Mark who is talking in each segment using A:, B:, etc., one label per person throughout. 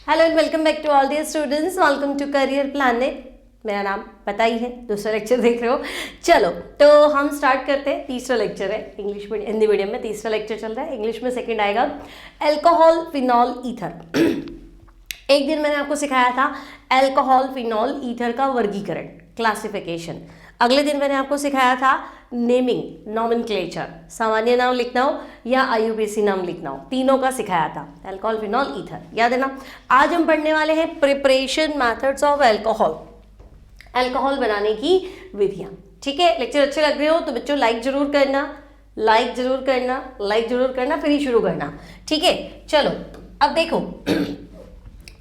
A: Hello and welcome back to all dear students, welcome to career planet. मेरा नाम पता ही है, दूसरा लेक्चर देख रहे हो। चलो तो हम स्टार्ट करते हैं। तीसरा लेक्चर है इंग्लिश में, हिंदी मीडियम में तीसरा लेक्चर चल रहा है। इंग्लिश में सेकंड आएगा अल्कोहल, फिनॉल, ईथर। एक दिन मैंने आपको सिखाया था अल्कोहल, फिनॉल, ईथर का वर्गीकरण, क्लासिफिकेशन। अगले दिन मैंने आपको सिखाया था नेमिंग, नॉमेनक्लेचर, सामान्य नाम लिखना हो या आईयूपीएसी नाम लिखना हो, तीनों का सिखाया था। अल्कोहल, फिनॉल, ईथर, याद है ना। आज हम पढ़ने वाले हैं preparation methods of alcohol, alcohol बनाने की विधियां। ठीक है, लेक्चर अच्छे लग रहे हो तो बच्चों लाइक जरूर करना, लाइक जरूर करना, लाइक जरूर करना, फिर ही शुरू करना। ठीक है, चलो अब देखो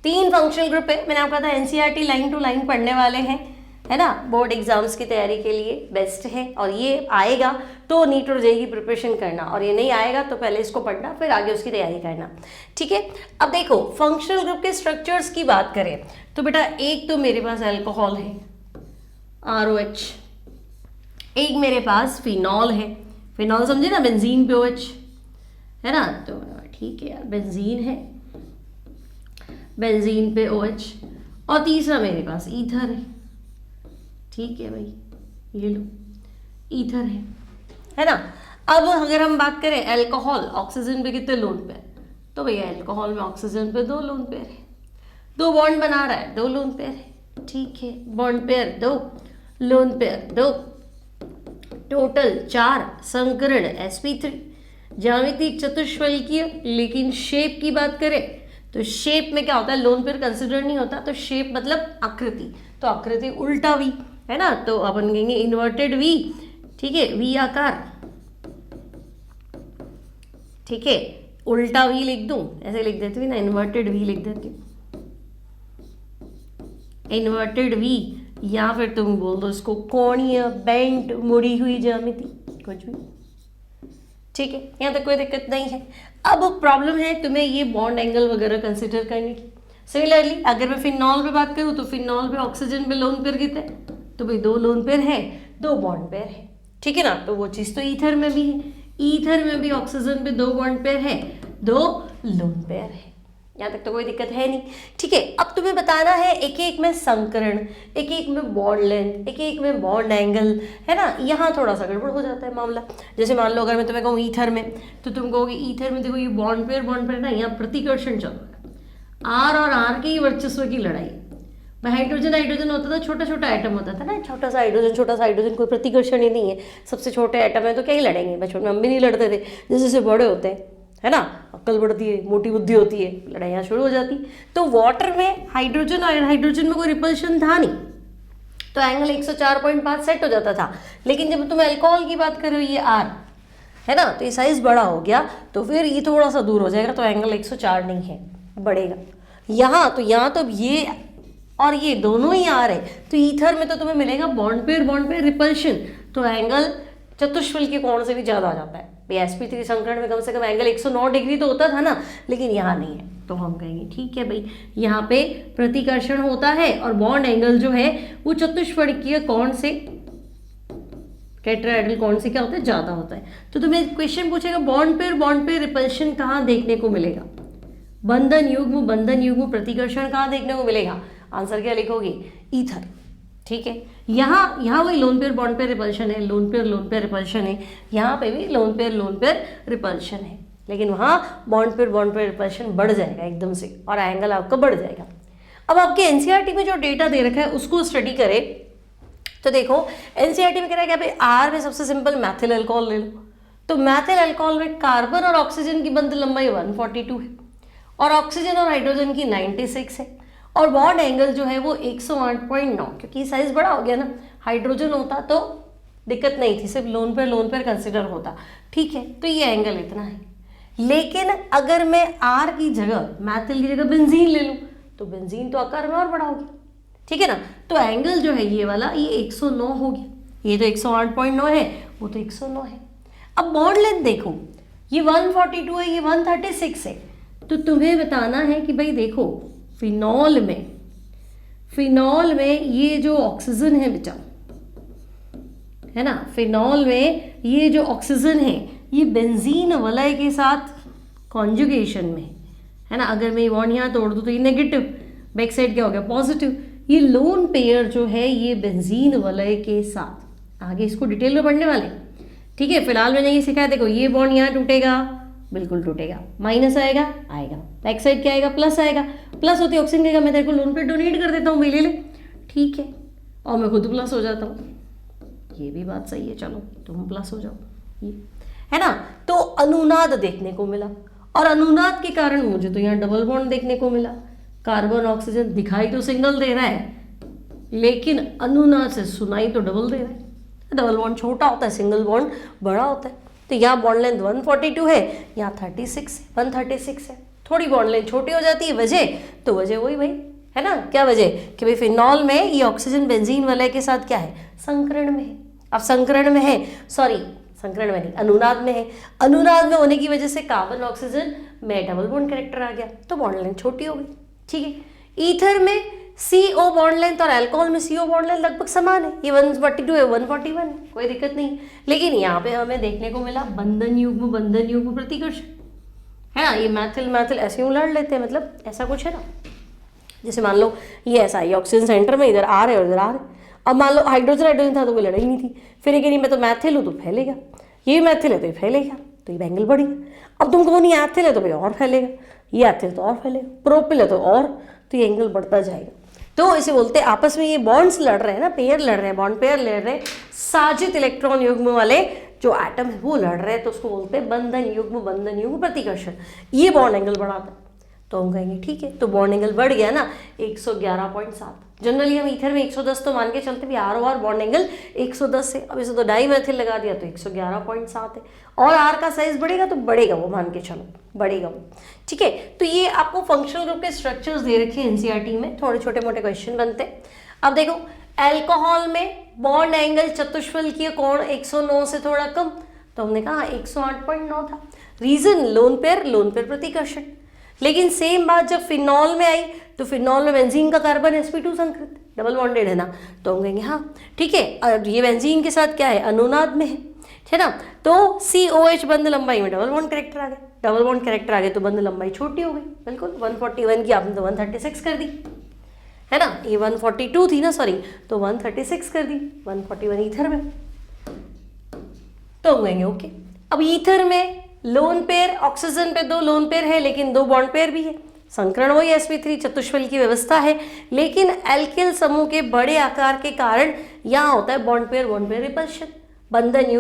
A: 3 फंक्शनल ग्रुप है। मैंने आपको कहा था एनसीईआरटी लाइन टू लाइन पढ़ने वाले हैं, है ना। बोर्ड एग्जाम्स की तैयारी के लिए बेस्ट है, और ये आएगा तो नीट और जेईई की प्रिपरेशन करना, और ये नहीं आएगा तो पहले इसको पढ़ना फिर आगे उसकी तैयारी करना। ठीक है, अब देखो फंक्शनल ग्रुप के स्ट्रक्चर्स की बात करें तो बेटा एक तो मेरे पास अल्कोहल है ROH, एक मेरे पास फिनॉल है, फिनॉल समझे ना, बेंजीन पे OH है ना। तो ठीक है यार, बेंजीन है, बेंजीन पे OH, और तीसरा मेरे पास ईथर है। ठीक है भाई, ये लो ईथर है ना। अब अगर हम बात करें अल्कोहल, ऑक्सीजन पे कितने लोन पेयर, तो भैया अल्कोहल में ऑक्सीजन पे 2 लोन पेयर है, 2 बॉन्ड बना रहा है, 2 लोन पेयर है। ठीक है, bond pair 2, lone pair 2, total 4 संकरण sp3। ज्यामिति चतुष्फलकीय, लेकिन शेप की बात करें तो शेप में क्या होता है, लोन पेयर कंसिडर नहीं होता, तो शेप मतलब आकृति, तो आकृति उल्टा वी है ना, तो अपन कहेंगे इन्वर्टेड वी। ठीक है, वी आकार, ठीक है, उल्टा वी लिख दूं, ऐसे लिख देती हूँ ना, इन्वर्टेड वी लिख देती हूँ, इन्वर्टेड वी, या फिर तुम बोल दो इसको कोणीय, बेंट, मुड़ी हुई ज्यामिति, कुछ भी। ठीक है, यहाँ तक कोई दिक्कत नहीं है। अब प्रॉब्लम है तुम्हें ये बॉन्ड एंगल वगैरह कंसिडर करने की। सिमिलरली अगर मैं फिनॉल पे बात करूँ तो फिनॉल पे ऑक्सीजन पे लोन पेयर कितने, तो भाई 2 लोन पेयर है, 2 बॉन्ड पेयर है। ठीक है ना, तो वो चीज़ तो ईथर में भी है, ईथर में भी ऑक्सीजन पे 2 बॉन्ड पेयर है, 2 लोन पेयर है। यहाँ तक तो कोई दिक्कत है नहीं। ठीक है, अब तुम्हें बताना है एक एक में संकरण, एक एक में बॉन्ड लेंथ, एक एक में बॉन्ड एंगल, है ना। यहाँ थोड़ा सा गड़बड़ हो जाता है मामला। जैसे मान लो अगर मैं तुम्हें कहूँ ईथर में, तो तुम कहोगे ईथर में देखो ये बॉन्ड पेयर ना, यहाँ प्रतिकर्षण चल रहा है, R और R के ही वर्चस्व की लड़ाई। हाइड्रोजन हाइड्रोजन होता था, छोटा छोटा एटम होता था ना, छोटा सा हाइड्रोजन, कोई प्रतिकर्षण ही नहीं है, सबसे छोटे एटम है, तो क्या ही लड़ेंगे। बचपन में हम भी नहीं लड़ते थे, जैसे जैसे बड़े होते हैं है ना, अक्ल बढ़ती है, मोटी बुद्धि होती है, लड़ाइयाँ शुरू हो जाती। तो वाटर में हाइड्रोजन और हाइड्रोजन में कोई रिपल्शन था नहीं, तो एंगल 104.5 सेट हो जाता था। लेकिन जब तुम अल्कोहल की बात करो, ये R है ना, तो ये साइज बड़ा हो गया, तो फिर ये थोड़ा सा दूर हो जाएगा, तो एंगल 104 नहीं है, बढ़ेगा। यहाँ तो ये और ये दोनों ही R है, तो ईथर में तो तुम्हें मिलेगा बॉन्ड पेयर रिपल्शन, तो एंगल चतुष्फल के कोण से भी ज़्यादा आ जाता है। sp3 संकरण में कम से कम एंगल 109 डिग्री तो होता था ना, लेकिन यहाँ नहीं है, तो हम कहेंगे ठीक है भाई, यहाँ पे प्रतिकर्षण होता है और बॉन्ड एंगल जो है वो चतुष्फलकीय कोण से, टेट्राहेड्रल कोण से क्या होता है, ज़्यादा होता है। तो तुम्हें क्वेश्चन पूछेगा बॉन्ड पेयर रिपल्शन कहाँ देखने को मिलेगा, बंधन युग्म प्रतिकर्षण कहाँ देखने को मिलेगा। आंसर क्या लिखोगे, ईथर। ठीक है, यहाँ वही lone pair bond pair repulsion है, लोन पेयर रिपल्शन है, यहाँ पे भी लोन पेयर रिपल्शन है, लेकिन वहाँ बॉन्ड पेयर रिपल्शन बढ़ जाएगा एकदम से, और एंगल आपका बढ़ जाएगा। अब आपके एनसीईआरटी में जो डेटा दे रखा है उसको स्टडी करें तो देखो एनसीईआरटी में कह रहा है कि भाई R में सबसे सिंपल मैथिल अल्कोहल ले लो, तो मैथिल अल्कोहल में कार्बन और ऑक्सीजन की बंध लंबाई 142 है, और ऑक्सीजन और हाइड्रोजन की 96 है, और बॉन्ड एंगल जो है वो 108.9, क्योंकि साइज बड़ा हो गया ना, हाइड्रोजन होता तो दिक्कत नहीं थी, सिर्फ लोन पेयर कंसिडर होता। ठीक है, तो ये एंगल इतना है। लेकिन अगर मैं R की जगह, मैथिल की जगह बेंजीन ले लूँ, तो बेंजीन तो आकार में और बड़ा हो गया। ठीक है ना, तो एंगल जो है ये वाला, ये 109 हो गया, ये तो 108.9 है, वो तो 109 है। अब बॉन्ड लेंथ देखो, ये 142 है, ये 136 है, तो तुम्हें बताना है कि भाई देखो फिनॉल में ये जो ऑक्सीजन है बेटा, है ना, फिनॉल में ये जो ऑक्सीजन है ये बेंजीन वलय के साथ कॉन्जुगेशन में है ना। अगर मैं ये बॉन्ड यहाँ तोड़ दूँ तो ये नेगेटिव, बैक साइड क्या हो गया पॉजिटिव। ये लोन पेयर जो है ये बेंजीन वलय के साथ, आगे इसको डिटेल में पढ़ने वाले, ठीक है। फिलहाल मैंने ये सिखाया, देखो ये बॉन्ड यहाँ टूटेगा, बिल्कुल टूटेगा, माइनस आएगा, आएगा, बैक साइड क्या आएगा प्लस आएगा, प्लस होती ऑक्सीजन कहेगा मैं तेरे को लोन पे डोनेट कर देता हूँ भाई ले ले, ठीक है, और मैं खुद प्लस हो जाता हूँ, ये भी बात सही है, चलो तुम प्लस हो जाओ, ये है ना। तो अनुनाद देखने को मिला, और अनुनाद के कारण मुझे तो यहाँ डबल बॉन्ड देखने को मिला। कार्बन ऑक्सीजन दिखाई तो सिंगल दे रहा है, लेकिन अनुनाद से सुनाई तो डबल दे रहा है। डबल बॉन्ड छोटा होता है, सिंगल बॉन्ड बड़ा होता है। तो यहाँ बॉन्ड लेंथ 142 है, यहाँ 36 है, 136 है, थोड़ी बॉन्ड लेंथ छोटी हो जाती है। वजह तो वजह वही भाई, है ना। क्या वजह कि भाई फिनॉल में ये ऑक्सीजन बेंजीन वलय के साथ क्या है, संकरण में है। अब संकरण में है, सॉरी संकरण में नहीं, अनुनाद में है। अनुनाद में होने की वजह से कार्बन ऑक्सीजन में डबल बॉन्ड कैरेक्टर आ गया, तो बॉन्ड लेंथ छोटी हो गई, ठीक है। ईथर में CO बॉन्ड लेंथ और अल्कोहल में CO बॉन्ड लेंथ लगभग समान है, ये 142 है 141 है, कोई दिक्कत नहीं। लेकिन यहाँ पे हमें देखने को मिला बंधन युग्म प्रतिकर्षण, है ना। ये मैथिल मैथिल ऐसे ही उलट लेते हैं, मतलब ऐसा कुछ है ना। जैसे मान लो ये ऐसा है, ऑक्सीजन सेंटर में इधर आ रहे और इधर आ रहे। अब मान लो हाइड्रोजन हाइड्रोजन था तो कोई लड़ाई नहीं थी, फिर ये कह मैं तो मैथिल हूँ तो फैलेगा, ये मैथिल है तो ये फैलेगा, तो ये एंगल बढ़ेगा। अब तुम कहो नहीं एथिल है तो भाई और फैलेगा, ये एथिल तो और फैलेगा, प्रोपिल है तो और, तो ये एंगल बढ़ता जाएगा। तो इसे बोलते हैं आपस में ये बॉन्ड्स लड़ रहे हैं ना, पेयर लड़ रहे हैं, बॉन्ड पेयर लड़ रहे हैं, साजित इलेक्ट्रॉन युग्म वाले जो एटम है वो लड़ रहे हैं, तो उसको बोलते हैं बंधन युग्म प्रतिकर्षण। ये बॉन्ड एंगल बढ़ाता है, तो हम कहेंगे ठीक है, तो बॉन्ड एंगल बढ़ गया ना 111.7। जनरली हम ईथर में 110 तो मान के चलते भी, आर और बॉन्ड एंगल 110 है। अब इसे तो डाई मैथिल लगा दिया तो 111.7 है, और आर का साइज बढ़ेगा तो बढ़ेगा वो, मान के चलो बढ़ेगा वो, ठीक है। तो ये आपको फंक्शनल ग्रुप के स्ट्रक्चर्स दे रखे हैं एनसीईआरटी में, थोड़े छोटे मोटे क्वेश्चन बनते हैं। अब देखो अल्कोहल में बॉन्ड एंगल चतुष्फलकीय कोण 109 से थोड़ा कम, तो हमने कहा 108.9 था। रीजन लोन पेयर प्रतिकर्षण। लेकिन सेम बात जब फिनॉल में आई, तो फिनॉल में बेंजीन का कार्बन sp2 संकृत, डबल बॉन्डेड है ना, तो हम कहेंगे हाँ ठीक है, और ये बेंजीन के साथ क्या है, अनुनाद में है ना। तो COH बंध लंबाई में डबल बॉन्ड कैरेक्टर आ गया, डबल बॉन्ड कैरेक्टर आ गए तो बंध लंबाई छोटी हो गई, बिल्कुल 141 की आपने तो 136 कर दी, है ना। ये 142 थी ना, सॉरी, तो 136 कर दी, 141 ईथर में, तो हम कहेंगे ओके। अब ईथर में लोन पेयर, ऑक्सीजन पे 2 लोन पेयर है, लेकिन 2 बॉन्ड पेयर भी है, संकरण वही sp3 चतुष्फल की व्यवस्था है, लेकिन एल्किल समूह के बड़े आकार के कारण यहाँ होता है बॉन्ड पेयर रिपल्शन, बंधन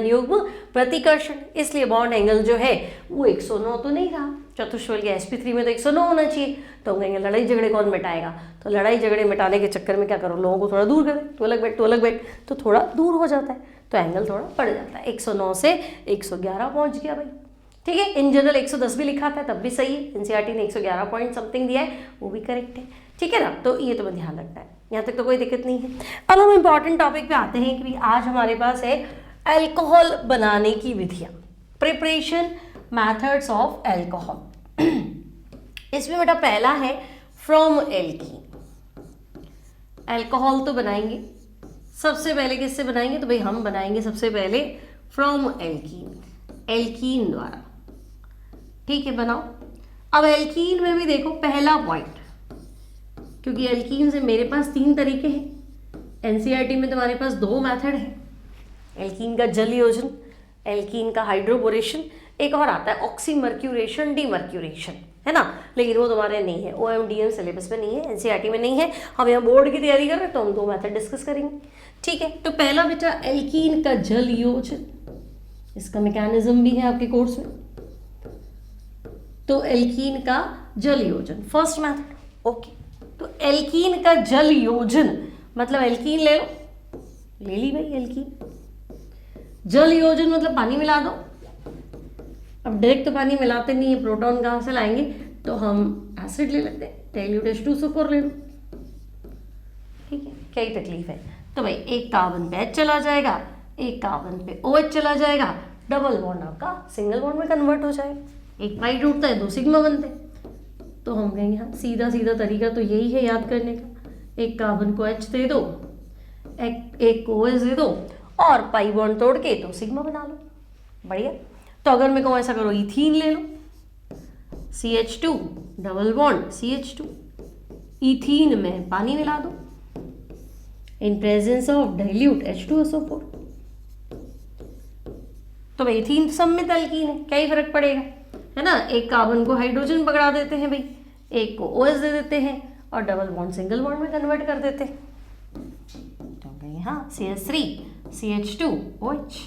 A: युग्म प्रतिकर्षण। इसलिए बॉन्ड एंगल जो है वो 109 तो नहीं रहा, चतुष्फल के sp3 में तो 109 होना चाहिए। तो हम कहेंगे लड़ाई झगड़े कौन मिटाएगा, तो लड़ाई झगड़े मिटाने के चक्कर में क्या करो, लोगों को थोड़ा दूर कर दे, तू अलग बैठ, तो थोड़ा दूर हो जाता है, तो एंगल थोड़ा बढ़ जाता है, 109 से 111 पहुंच गया भाई, ठीक है। इन जनरल 110 भी लिखा था तब भी सही है, एनसीईआरटी ने 111 पॉइंट समथिंग दिया है, वो भी करेक्ट है, ठीक है ना। तो ये तो मैं ध्यान रखना है, यहाँ तक तो कोई दिक्कत नहीं है। अब हम इंपॉर्टेंट टॉपिक पे आते हैं कि आज हमारे पास है अल्कोहल बनाने की विधियाँ, प्रिपरेशन मैथड्स ऑफ अल्कोहल। इसमें बेटा पहला है फ्रॉम एल्कीन। अल्कोहल तो बनाएंगे, सबसे पहले किससे बनाएंगे, तो भाई हम बनाएंगे सबसे पहले फ्रॉम एल्कीन, एल्कीन द्वारा, ठीक है, बनाओ। अब एल्कीन में भी देखो पहला पॉइंट, क्योंकि एल्कीन से मेरे पास 3 तरीके हैं, एनसीईआरटी में तुम्हारे पास 2 मेथड है, एल्कीन का जल योजन, एल्कीन का हाइड्रोबोरेशन, एक और आता है ऑक्सीमर्क्यूरेशन डीमर्क्यूरेशन, है ना, लेकिन वो तुम्हारे नहीं है, OMDM सिलेबस में नहीं है, एनसीईआरटी में नहीं है। हम यहाँ बोर्ड की तैयारी कर रहे हैं तो हम 2 मेथड डिस्कस करेंगे, ठीक है। तो पहला बेटा एल्कीन का जल योजन, इसका मैकेनिज्म भी है आपके कोर्स में, तो एल्कीन का जल योजन फर्स्ट मेथड, ओके। तो एल्कीन का जल योजन मतलब एल्कीन ले लो, ले ली भाई एल्कीन, जल योजन मतलब पानी मिला दो। अब डायरेक्ट तो पानी मिलाते नहीं है, प्रोटॉन कहाँ से लाएंगे, तो हम एसिड ले लेते हैं, डाइल्यूट H2SO4 ले लो, ठीक है, क्या ही तकलीफ है। तो भाई एक कार्बन पे H चला जाएगा, एक कार्बन पे OH चला जाएगा, डबल बॉन्ड आपका सिंगल बॉन्ड में कन्वर्ट हो जाएगा, एक पाई टूटता है 2 सिग्मा बनते हैं। तो हम कहेंगे हाँ सीधा तरीका तो यही है याद करने का, एक कार्बन को H दे दो, एक को OH दे दो, और पाई बॉन्ड तोड़ के 2 सिग्मा बना लो, बढ़िया। तो अगर मैं कहूँ ऐसा करो इथीन ले लो, CH2 double bond CH2, ethene में पानी मिला दो in presence of dilute H2SO4। तो भाई इथीन सम्मित एल्कीन है, क्या ही फर्क पड़ेगा, है ना। एक कार्बन को हाइड्रोजन पकड़ा देते हैं भाई, एक को OH दे देते हैं और डबल बॉन्ड सिंगल बॉन्ड में कन्वर्ट कर देते हैं। तो गई हाँ CH3 CH2 OH।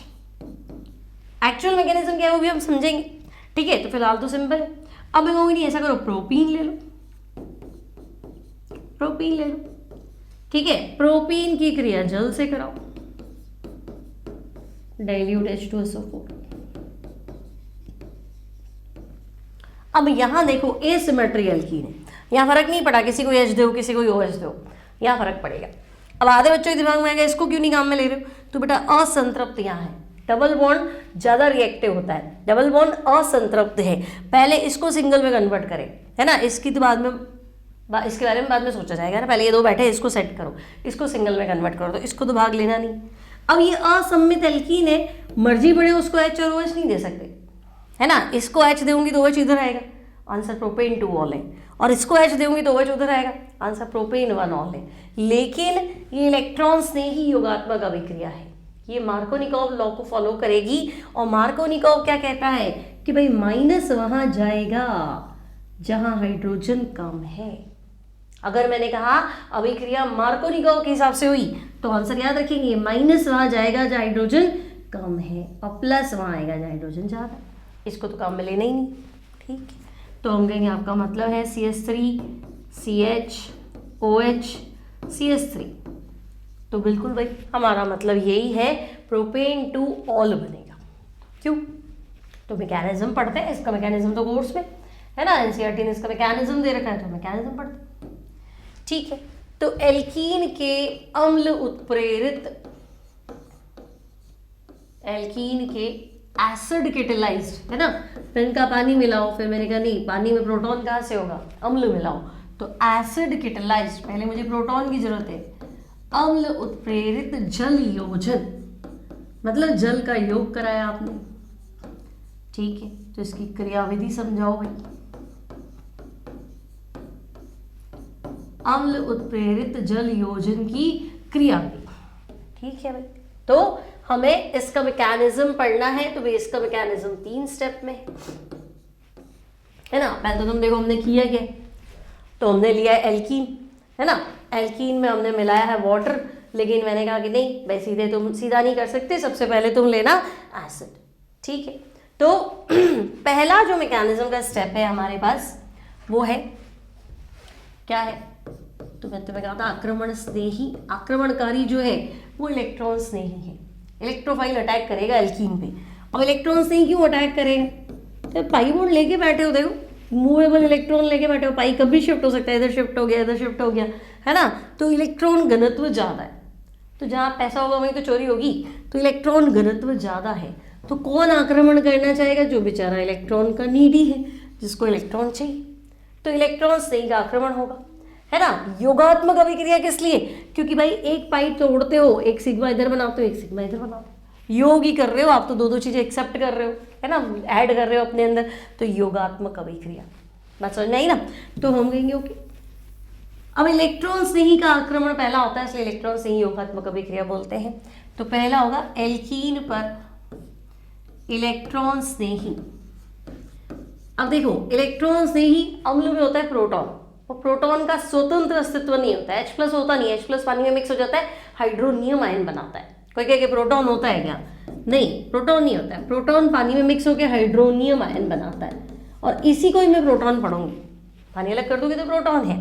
A: Actual mechanism क्या है वो भी हम समझेंगे, ठीक है। तो फिलहाल तो सिंपल है। अब मैं कहूँगी नहीं, ऐसा करो प्रोपीन ले लो, प्रोपीन ले लो, ठीक है। प्रोपीन की क्रिया जल से कराओ, डाइल्यूट H2SO4। अब यहां देखो एसिमेट्री एल्कीन है, यहां फर्क नहीं पड़ा किसी को H दो किसी को OH दो, यहां फर्क पड़ेगा। अब आधे बच्चों के दिमाग में आएगा इसको क्यों नहीं काम में ले रहे हो, तो बेटा असंतृप्त यहाँ है, डबल बॉन्ड ज्यादा रिएक्टिव होता है, डबल बॉन्ड असंतृप्त है, पहले इसको सिंगल में कन्वर्ट करें, है ना। इसकी तो बाद में इसके बारे में बाद में सोचा जाएगा ना, पहले ये दो बैठे इसको सेट करो, इसको सिंगल में कन्वर्ट करो, तो इसको तो भाग लेना नहीं। अब ये असम्मित एल्कीन है, मर्जी पड़े उसको H और OH नहीं दे सकते, है ना। इसको H दूंगी तो OH इधर आएगा, आंसर प्रोपेन 2 ऑल है, और इसको H दूंगी तो OH उधर आएगा, आंसर प्रोपेन 1 ऑल है। लेकिन ये इलेक्ट्रॉन्स ने ही योगात्मक अभिक्रिया है, ये मार्कोनिकोव लॉ को फॉलो करेगी। और मार्कोनिकोव क्या कहता है कि भाई माइनस वहां जाएगा जहां हाइड्रोजन कम है। अगर मैंने कहा अभिक्रिया मार्कोनिकोव के हिसाब से हुई तो आंसर याद रखेंगे, माइनस वहां जाएगा जहां हाइड्रोजन कम है और प्लस वहां आएगा जहां हाइड्रोजन ज्यादा। इसको तो काम में लेना ही नहीं, ठीक है। तो हम कहेंगे आपका मतलब है CH3 CH OH CH3। तो बिल्कुल भाई हमारा मतलब यही है, प्रोपेन 2 ऑल बनेगा। क्यों, तो मैकेनिज्म पढ़ते हैं, इसका मैकेनिज्म तो कोर्स में है ना, NCERT ने इसका मैकेनिज्म दे रखा है, तो मैकेनिज्म पढ़ते हैं, ठीक है। तो एल्कीन के अम्ल उत्प्रेरित, एल्कीन के एसिड कैटेलाइज्ड, है ना। फिर इनका पानी मिलाओ, फिर मैंने कहा नहीं पानी में प्रोटॉन कहाँ से होगा, अम्ल मिलाओ, तो एसिड कैटेलाइज्ड, पहले मुझे प्रोटॉन की जरूरत है। अम्ल उत्प्रेरित जल योजन, मतलब जल का योग कराया आपने, ठीक है। तो इसकी क्रियाविधि समझाओ भाई, अम्ल उत्प्रेरित जल योजन की क्रियाविधि, ठीक है भाई। तो हमें इसका मैकेनिज्म पढ़ना है, तो भाई इसका मैकेनिज्म 3 स्टेप में है ना। पहले तो तुम देखो हमने किया क्या, तो हमने लिया है एल्कीन, है ना। एल्कीन में हमने मिलाया है वाटर, लेकिन मैंने कहा कि नहीं भाई सीधे तुम सीधा नहीं कर सकते, सबसे पहले तुम लेना एसिड, ठीक है। तो पहला जो मैकेनिज्म का स्टेप है हमारे पास वो है क्या है, तो मैं तुम्हें कहा था आक्रमण स्नेही, आक्रमणकारी जो है वो इलेक्ट्रॉन स्नेही है, इलेक्ट्रोफाइल अटैक करेगा एल्कीन पे। अब इलेक्ट्रॉन स्नेही क्यों अटैक करेगा, तो पाई बोर्ड लेके बैठे हो, देखो मूवेबल इलेक्ट्रॉन लेके बैठे हो, पाई कभी शिफ्ट हो सकता है, इधर शिफ्ट हो गया इधर शिफ्ट हो गया, है ना। तो इलेक्ट्रॉन घनत्व ज़्यादा है, तो जहाँ पैसा होगा वहीं तो चोरी होगी, तो इलेक्ट्रॉन घनत्व ज़्यादा है, तो कौन आक्रमण करना चाहेगा, जो बेचारा इलेक्ट्रॉन का नीडी है, जिसको इलेक्ट्रॉन चाहिए, तो इलेक्ट्रॉन स्नेही का आक्रमण होगा, है ना। योगात्मक अभिक्रिया किस लिए, क्योंकि भाई एक पाई तोड़ते हो, एक सिग्मा इधर बनाते हो एक सिग्मा इधर बनाते हो, योग ही कर रहे हो आप, तो दो चीजें एक्सेप्ट कर रहे हो, है ना, ऐड कर रहे हो अपने अंदर, तो योगात्मक अभिक्रिया, बात समझ में आई ना। तो हम कहेंगे ओके। अब इलेक्ट्रॉन स्नेही का आक्रमण पहला होता है, इसलिए इलेक्ट्रॉन स्नेही योगात्मक अभिक्रिया बोलते हैं। तो पहला होगा एल्कीन पर इलेक्ट्रॉन स्नेही। अब देखो इलेक्ट्रॉन स्नेही अम्ल में होता है प्रोटॉन, और प्रोटॉन का स्वतंत्र अस्तित्व नहीं होता है, H+ होता नहीं है, H+ पानी में मिक्स हो जाता है, हाइड्रोनियम आयन बनाता है। कोई कहे कि प्रोटॉन होता है क्या, नहीं प्रोटॉन नहीं होता है, प्रोटॉन पानी में मिक्स होकर हाइड्रोनियम आयन बनाता है, और इसी को ही मैं प्रोटॉन पढ़ूंगी, पानी अलग कर दूंगी तो प्रोटॉन है,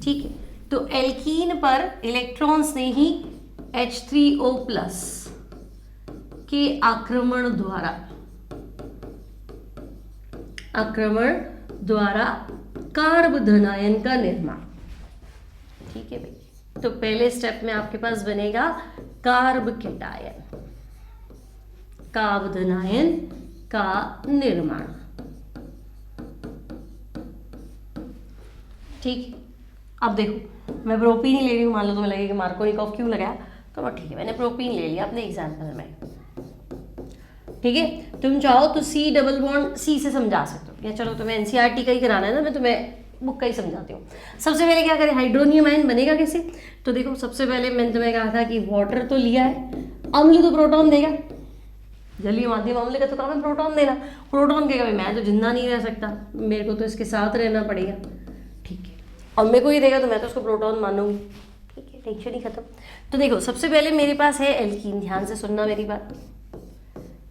A: ठीक है। तो एल्कीन पर इलेक्ट्रॉन स्नेही H3O+ के आक्रमण द्वारा कार्ब धनायन का निर्माण, ठीक है भाई। तो पहले स्टेप में आपके पास बनेगा कार्ब कैटायन, कार्ब धनायन का निर्माण, ठीक। अब देखो मैं प्रोपीन ही ले रही हूँ, मान लो तुम्हें लगे कि मार्कोनिकोव क्यों लगाया, तो ठीक है मैंने प्रोपीन ले लिया अपने एग्जाम्पल में। ठीक है, तुम चाहो तो C डबल बॉन्ड C से समझा सकते हो, या चलो तुम्हें NCERT का ही कराना है ना, मैं तुम्हें बुक का ही समझाती हूँ। सबसे पहले क्या करें, हाइड्रोनियम आयन बनेगा कैसे? तो देखो सबसे पहले मैंने तुम्हें कहा था कि वाटर तो लिया है, अम्ल तो प्रोटॉन देगा, जलीय माध्यम अम्ल का तो काम है प्रोटॉन देना। प्रोटॉन के कभी मैं तो जिंदा नहीं रह सकता, मेरे को तो इसके साथ रहना पड़ेगा, ठीक है, और मेरे को ही देगा तो मैं तो उसको प्रोटॉन मानूंगी, ठीक है, टेंशन ही खत्म। तो देखो सबसे पहले मेरे पास है एल्कीन, ध्यान से सुनना मेरी बात।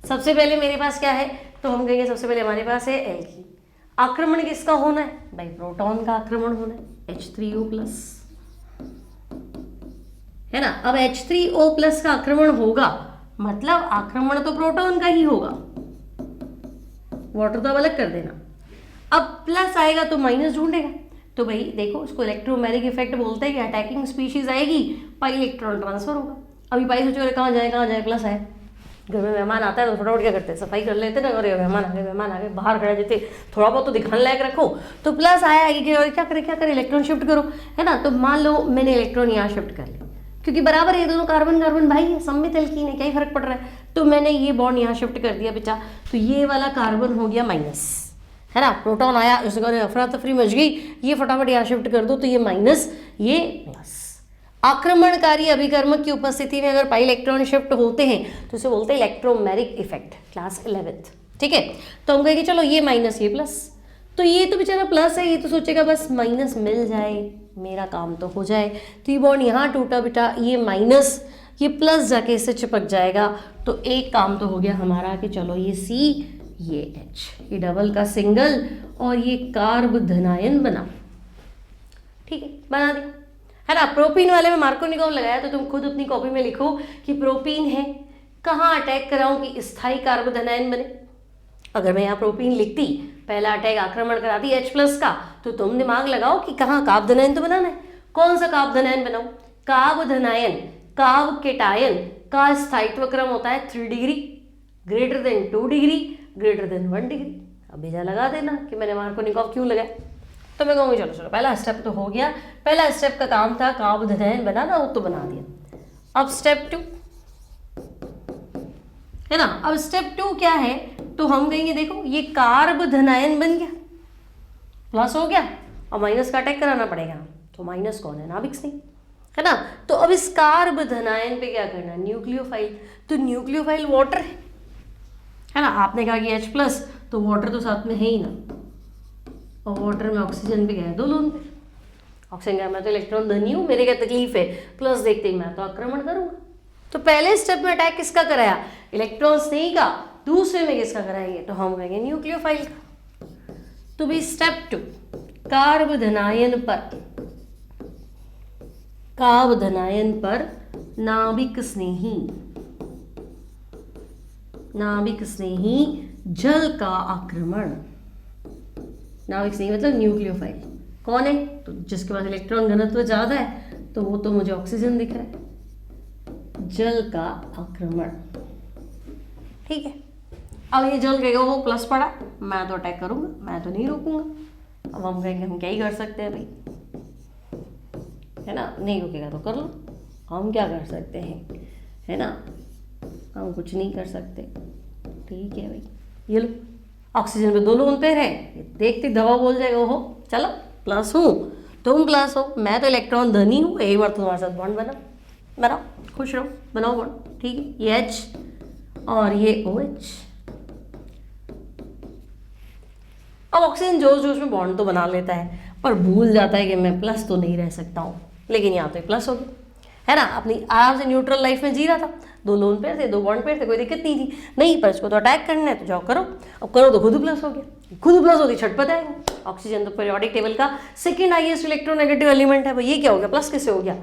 A: सबसे पहले मेरे पास क्या है, तो हम कहेंगे सबसे पहले हमारे पास है एल्कीन। आक्रमण किसका होना है भाई? प्रोटॉन का आक्रमण होना है, H3O+, है ना। अब H3O+ का आक्रमण होगा, मतलब आक्रमण तो प्रोटॉन का ही होगा, वाटर तो अब अलग कर देना। अब प्लस आएगा तो माइनस ढूंढेगा, तो भाई देखो उसको इलेक्ट्रोमैग्नेटिक इफेक्ट बोलते हैं कि अटैकिंग स्पीशीज आएगी, पाई इलेक्ट्रॉन ट्रांसफर होगा। अभी पाई सोचो कहाँ जाए, प्लस आए, घर में मेहमान आता है तो फटाफट क्या करते हैं, सफाई कर लेते ना, अरे मेहमान आ गए, बाहर खड़े देते, थोड़ा बहुत तो दिखाने लायक रखो। तो प्लस आया कि क्या करे, इलेक्ट्रॉन शिफ्ट करो, है ना। तो मान लो मैंने इलेक्ट्रॉन यहाँ शिफ्ट कर लिया, क्योंकि बराबर ये दोनों कार्बन कार्बन भाई है, सममित एल्कीन है, क्या ही फर्क पड़ रहा है। तो मैंने ये बॉन्ड यहाँ शिफ्ट कर दिया बेटा, तो ये वाला कार्बन हो गया माइनस, है ना। प्रोटॉन आया, उसके बाद अफरा तफरी मच गई, ये फटाफट यहाँ शिफ्ट कर दो तो ये माइनस, ये प्लस। आक्रमणकारी अभिकर्मक की उपस्थिति में अगर पाई इलेक्ट्रॉन शिफ्ट होते हैं तो इसे बोलते हैं इलेक्ट्रोमैग्नेटिक इफेक्ट, क्लास 11th, ठीक है। तो हम कहेंगे चलो ये माइनस ये प्लस, तो ये तो बेचारा प्लस है, ये तो सोचेगा बस माइनस मिल जाए मेरा काम तो हो जाए। तो ये बॉन्ड यहाँ टूटा बेटा, ये माइनस ये प्लस जाके इससे चिपक जाएगा, तो एक काम तो हो गया हमारा कि चलो ये C ये H, ये डबल का सिंगल और ये कार्ब धनायन बना, ठीक है, बना दिया, है ना। प्रोपीन वाले में मार्कोनिकोव लगाया, तो तुम खुद अपनी कॉपी में लिखो कि प्रोपीन है, कहाँ अटैक कराऊं कि स्थायी कार्ब धनायन बने। अगर मैं यहाँ प्रोपीन लिखती, पहला अटैक आक्रमण कराती H+ का, तो तुम दिमाग लगाओ कि कहाँ काब धनायन तो बनाना है। कौन सा काब धनायन बनाऊं? काब धनायन, काब केटायन का स्थायित्व क्रम होता है 3 degree, greater than 2 degree, greater than 1 degree. अब बेजा लगा देना कि मैंने मार्कोनिकोव क्यों लगाया। तो मैं कहूँगी चलो पहला स्टेप तो हो गया, पहला स्टेप का काम था काब धनायन बनाना, वो तो बना दिया। अब स्टेप 2, है ना। अब स्टेप 2 क्या है, तो हम कहेंगे देखो ये कार्ब धनायन बन गया, प्लस हो गया, और माइनस का अटैक कराना पड़ेगा, तो माइनस कौन है? नाभिक स्नेह, है ना। तो अब इस कार्ब धनायन पे क्या करना है? न्यूक्लियोफाइल, तो न्यूक्लियोफाइल वाटर है ना। आपने कहा कि H+, तो वाटर तो साथ में है ही ना, और वाटर में ऑक्सीजन भी गया 2 लोन पे, ऑक्सीजन गया, मैं तो इलेक्ट्रॉन धनी हूँ, मेरे क्या तकलीफ है, प्लस देखते ही मैं तो आक्रमण करूँगा। तो पहले स्टेप में अटैक किसका कराया? इलेक्ट्रॉन स्नेही का। दूसरे में किसका कराएंगे? तो हम कहेंगे न्यूक्लियोफाइल का। तो भी स्टेप 2, कार्ब धनायन पर, काब धनायन पर नाभिक स्नेही, नाभिक स्नेही जल का आक्रमण। नाभिक स्नेही मतलब न्यूक्लियोफाइल कौन है? तो जिसके पास इलेक्ट्रॉन घनत्व ज्यादा है, तो वो तो मुझे ऑक्सीजन दिख रहा है, जल का आक्रमण, ठीक है। अब ये जल कहेगा वो प्लस पड़ा, मैं तो अटैक करूंगा, मैं तो नहीं रोकूंगा। अब हम कहेंगे हम क्या ही कर सकते हैं भाई, है ना, नहीं रुकेगा तो कर लो, हम क्या कर सकते हैं, है ना, हम कुछ नहीं कर सकते, ठीक है भाई। ये लो ऑक्सीजन पे 2 लोन पेयर है, देखते दवा बोल जाएगा हो चलो प्लस हूँ, तुम प्लस हो, मैं तो इलेक्ट्रॉन धनी हूँ, एक बार तुम्हारे साथ बॉन्ड बनाओ, खुश रहो, बनाओ बॉन्ड, ठीक है। ये H और ये OH। अब ऑक्सीजन जोश जोश में बॉन्ड तो बना लेता है, पर भूल जाता है कि मैं प्लस तो नहीं रह सकता हूँ, लेकिन यहाँ तो प्लस हो गया, है ना। अपनी आराम से न्यूट्रल लाइफ में जी रहा था, 2 लोन पेयर थे, 2 बॉन्ड पेयर थे, कोई दिक्कत नहीं थी, नहीं पर इसको तो अटैक करना है तो जाओ करो। अब करो तो खुद प्लस हो गया, खुद प्लस होती छटपट आएगा। ऑक्सीजन तो पीरियोडिक टेबल का सेकंड हाईएस्ट इलेक्ट्रोनेगेटिव एलिमेंट है भाई, ये क्या हो गया, प्लस कैसे हो गया?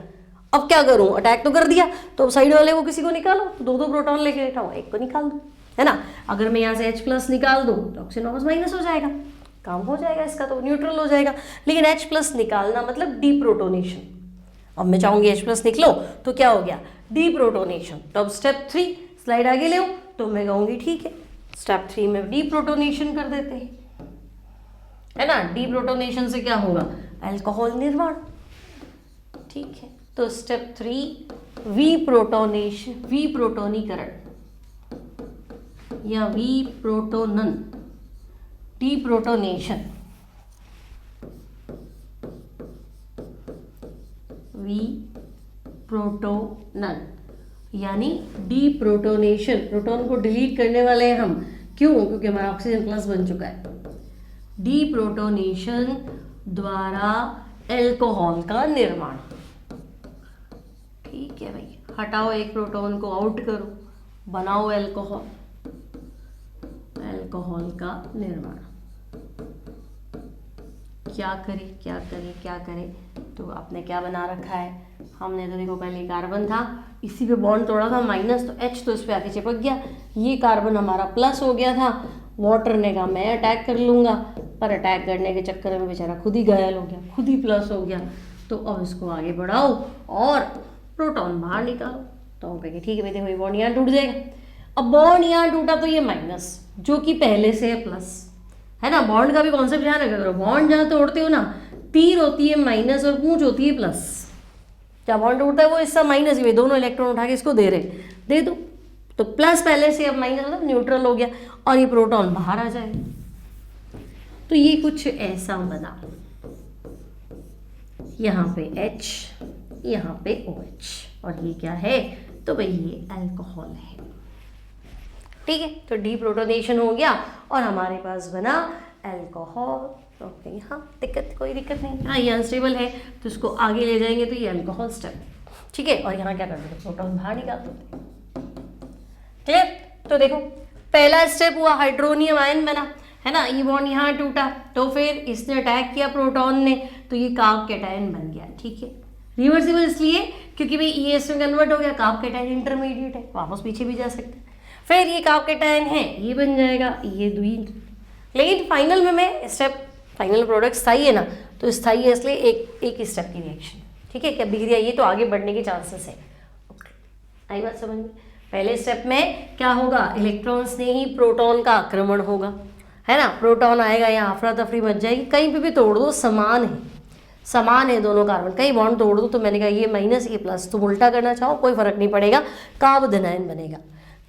A: अब क्या करूं, अटैक तो कर दिया, तो साइड वाले को किसी को निकालो, तो 2 प्रोटॉन लेके बैठा हूं, एक को निकाल दो, है ना। अगर मैं यहाँ से H+ निकाल दूं तो ऑक्सीजन माइनस हो जाएगा, काम हो जाएगा इसका, तो न्यूट्रल हो जाएगा। लेकिन H+ निकालना मतलब डीप्रोटोनेशन। अब मैं चाहूंगी H+ निकलो, तो क्या हो गया, डीप्रोटोनेशन। तो अब स्टेप 3 स्लाइड आगे ले, तो मैं कहूंगी ठीक है, स्टेप 3 में डीप्रोटोनेशन कर देते हैं, है ना। डीप्रोटोनेशन से क्या होगा, अल्कोहल निर्माण, ठीक है। तो स्टेप 3 विप्रोटोनेशन, विप्रोटोनीकरण, या वी प्रोटोनन, डी प्रोटोनेशन, वी प्रोटोनन यानी डी प्रोटोनेशन, प्रोटॉन को डिलीट करने वाले हैं हम, क्यों? क्योंकि हमारा ऑक्सीजन प्लस बन चुका है। डी प्रोटोनेशन द्वारा एल्कोहल का निर्माण। ठीक है भाई, हटाओ एक प्रोटॉन को, आउट करो, बनाओ एल्कोहल, एल्कोहल का निर्माण। क्या करे क्या करे क्या करे, तो आपने क्या बना रखा है, हमने तो देखो पहले कार्बन था, इसी पे बॉन्ड तोड़ा था माइनस, तो H तो इस पे आके चिपक गया, ये कार्बन हमारा प्लस हो गया था। वाटर ने कहा मैं अटैक कर लूँगा, पर अटैक करने के चक्कर में बेचारा खुद ही घायल हो गया, खुद ही प्लस हो गया। तो अब इसको आगे बढ़ाओ और प्रोटॉन बाहर निकालो। तो हम कहेंगे ठीक है भाई, देखो ये बॉन्ड यहाँ टूट जाएगा। अब बॉन्ड यहाँ टूटा तो ये माइनस, जो कि पहले से है प्लस, है ना। बॉन्ड का भी कॉन्सेप्ट ध्यान रखा करो, बॉन्ड जहाँ तोड़ते हो ना, तीर होती है माइनस और पूंछ होती है प्लस। क्या बॉन्ड टूटता है वो हिस्सा माइनस ही, दोनों इलेक्ट्रॉन उठा के इसको दे रहे, दे दो, तो प्लस पहले से अब माइनस मतलब न्यूट्रल हो गया और ये प्रोटॉन बाहर आ जाएगा। तो ये कुछ ऐसा बना, यहाँ पे H, यहाँ पे OH, और ये क्या है, तो भाई ये अल्कोहल है। ठीक है, तो डी प्रोटोनेशन हो गया और हमारे पास बना अल्कोहल। ओके, हाँ दिक्कत, कोई दिक्कत नहीं। हाँ ये अनस्टेबल है तो इसको आगे ले जाएंगे तो ये अल्कोहल स्टेप। ठीक है, और यहाँ क्या कर देते, प्रोटॉन बाहर निकाल देते। क्लियर? तो देखो पहला स्टेप हुआ, हाइड्रोनियम आयन बना, है ना, ये बॉन्ड यहाँ टूटा, तो फिर इसने अटैक किया प्रोटॉन ने, तो ये कार्ब कैटायन बन गया। ठीक है, रिवर्सिबल इसलिए क्योंकि भाई ES में कन्वर्ट हो गया, कार्ब कैटायन इंटरमीडिएट है, वापस पीछे भी जा सकते हैं। फिर ये कार्ब कैटायन है, ये बन जाएगा ये द्विन। लेकिन फाइनल में मैं स्टेप, फाइनल प्रोडक्ट स्थायी है ना, तो स्थायी है इसलिए एक स्टेप की रिएक्शन। ठीक है, क्या बिगड़िया, ये तो आगे बढ़ने के चांसेस है। ओके, आई बात समझ में? पहले स्टेप में क्या होगा, इलेक्ट्रॉन्स ने ही प्रोटॉन का आक्रमण होगा, है ना, प्रोटॉन आएगा, यहाँ अफरा तफरी मच जाएगी, कहीं पे भी तोड़ दो समान है, समान है दोनों कार्बन, कहीं बॉन्ड तोड़ दो तो मैंने कहा ये माइनस ये प्लस, तुम उल्टा करना चाहो कोई फर्क नहीं पड़ेगा, कार्ब धनायन बनेगा।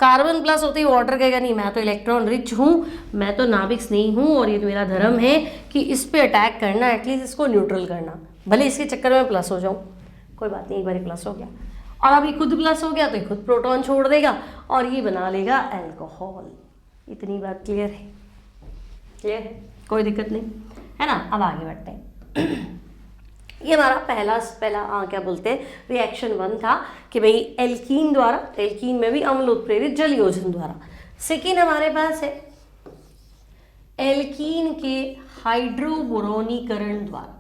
A: कार्बन प्लस होती है, वाटर कहेगा नहीं मैं तो इलेक्ट्रॉन रिच हूँ, मैं तो नाभिक स्नेही हूँ और ये तो मेरा धर्म है कि इस पे अटैक करना, एटलीस्ट इसको न्यूट्रल करना, भले इसके चक्कर में प्लस हो जाऊँ, कोई बात नहीं, एक बार प्लस हो गया और अभी खुद प्लस हो गया तो खुद प्रोटॉन छोड़ देगा और ये बना लेगा अल्कोहल। इतनी बात क्लियर है? क्लियर है, कोई दिक्कत नहीं, है ना। अब आगे बढ़ते हैं। ये हमारा पहला क्या बोलते हैं, रिएक्शन 1 था कि भाई एल्कीन द्वारा, एल्कीन में भी अम्ल उत्प्रेरित जल योजन द्वारा। सेकेंड हमारे पास है एल्कीन के हाइड्रोबोरोनीकरण द्वारा।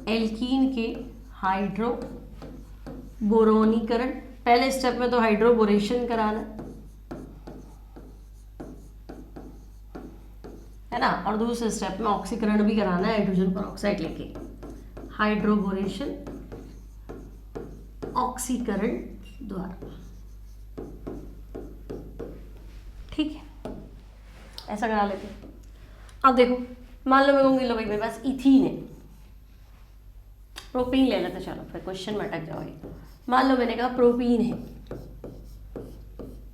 A: एल्कीन के हाइड्रोबोरोनीकरण, पहले स्टेप में तो हाइड्रोबोरेशन कराना है ना, और दूसरे स्टेप में ऑक्सीकरण भी कराना है, हाइड्रोजन परऑक्साइड लेके, हाइड्रोबोरेशन ऑक्सीकरण द्वारा। ठीक है, ऐसा करा लेते हैं। अब देखो मान लो मैं कहूँगी लो भाई मेरे पास इथीन है, प्रोपीन ले लेते, चलो फिर क्वेश्चन में अटक जाओगे। मान लो मैंने कहा प्रोपीन है,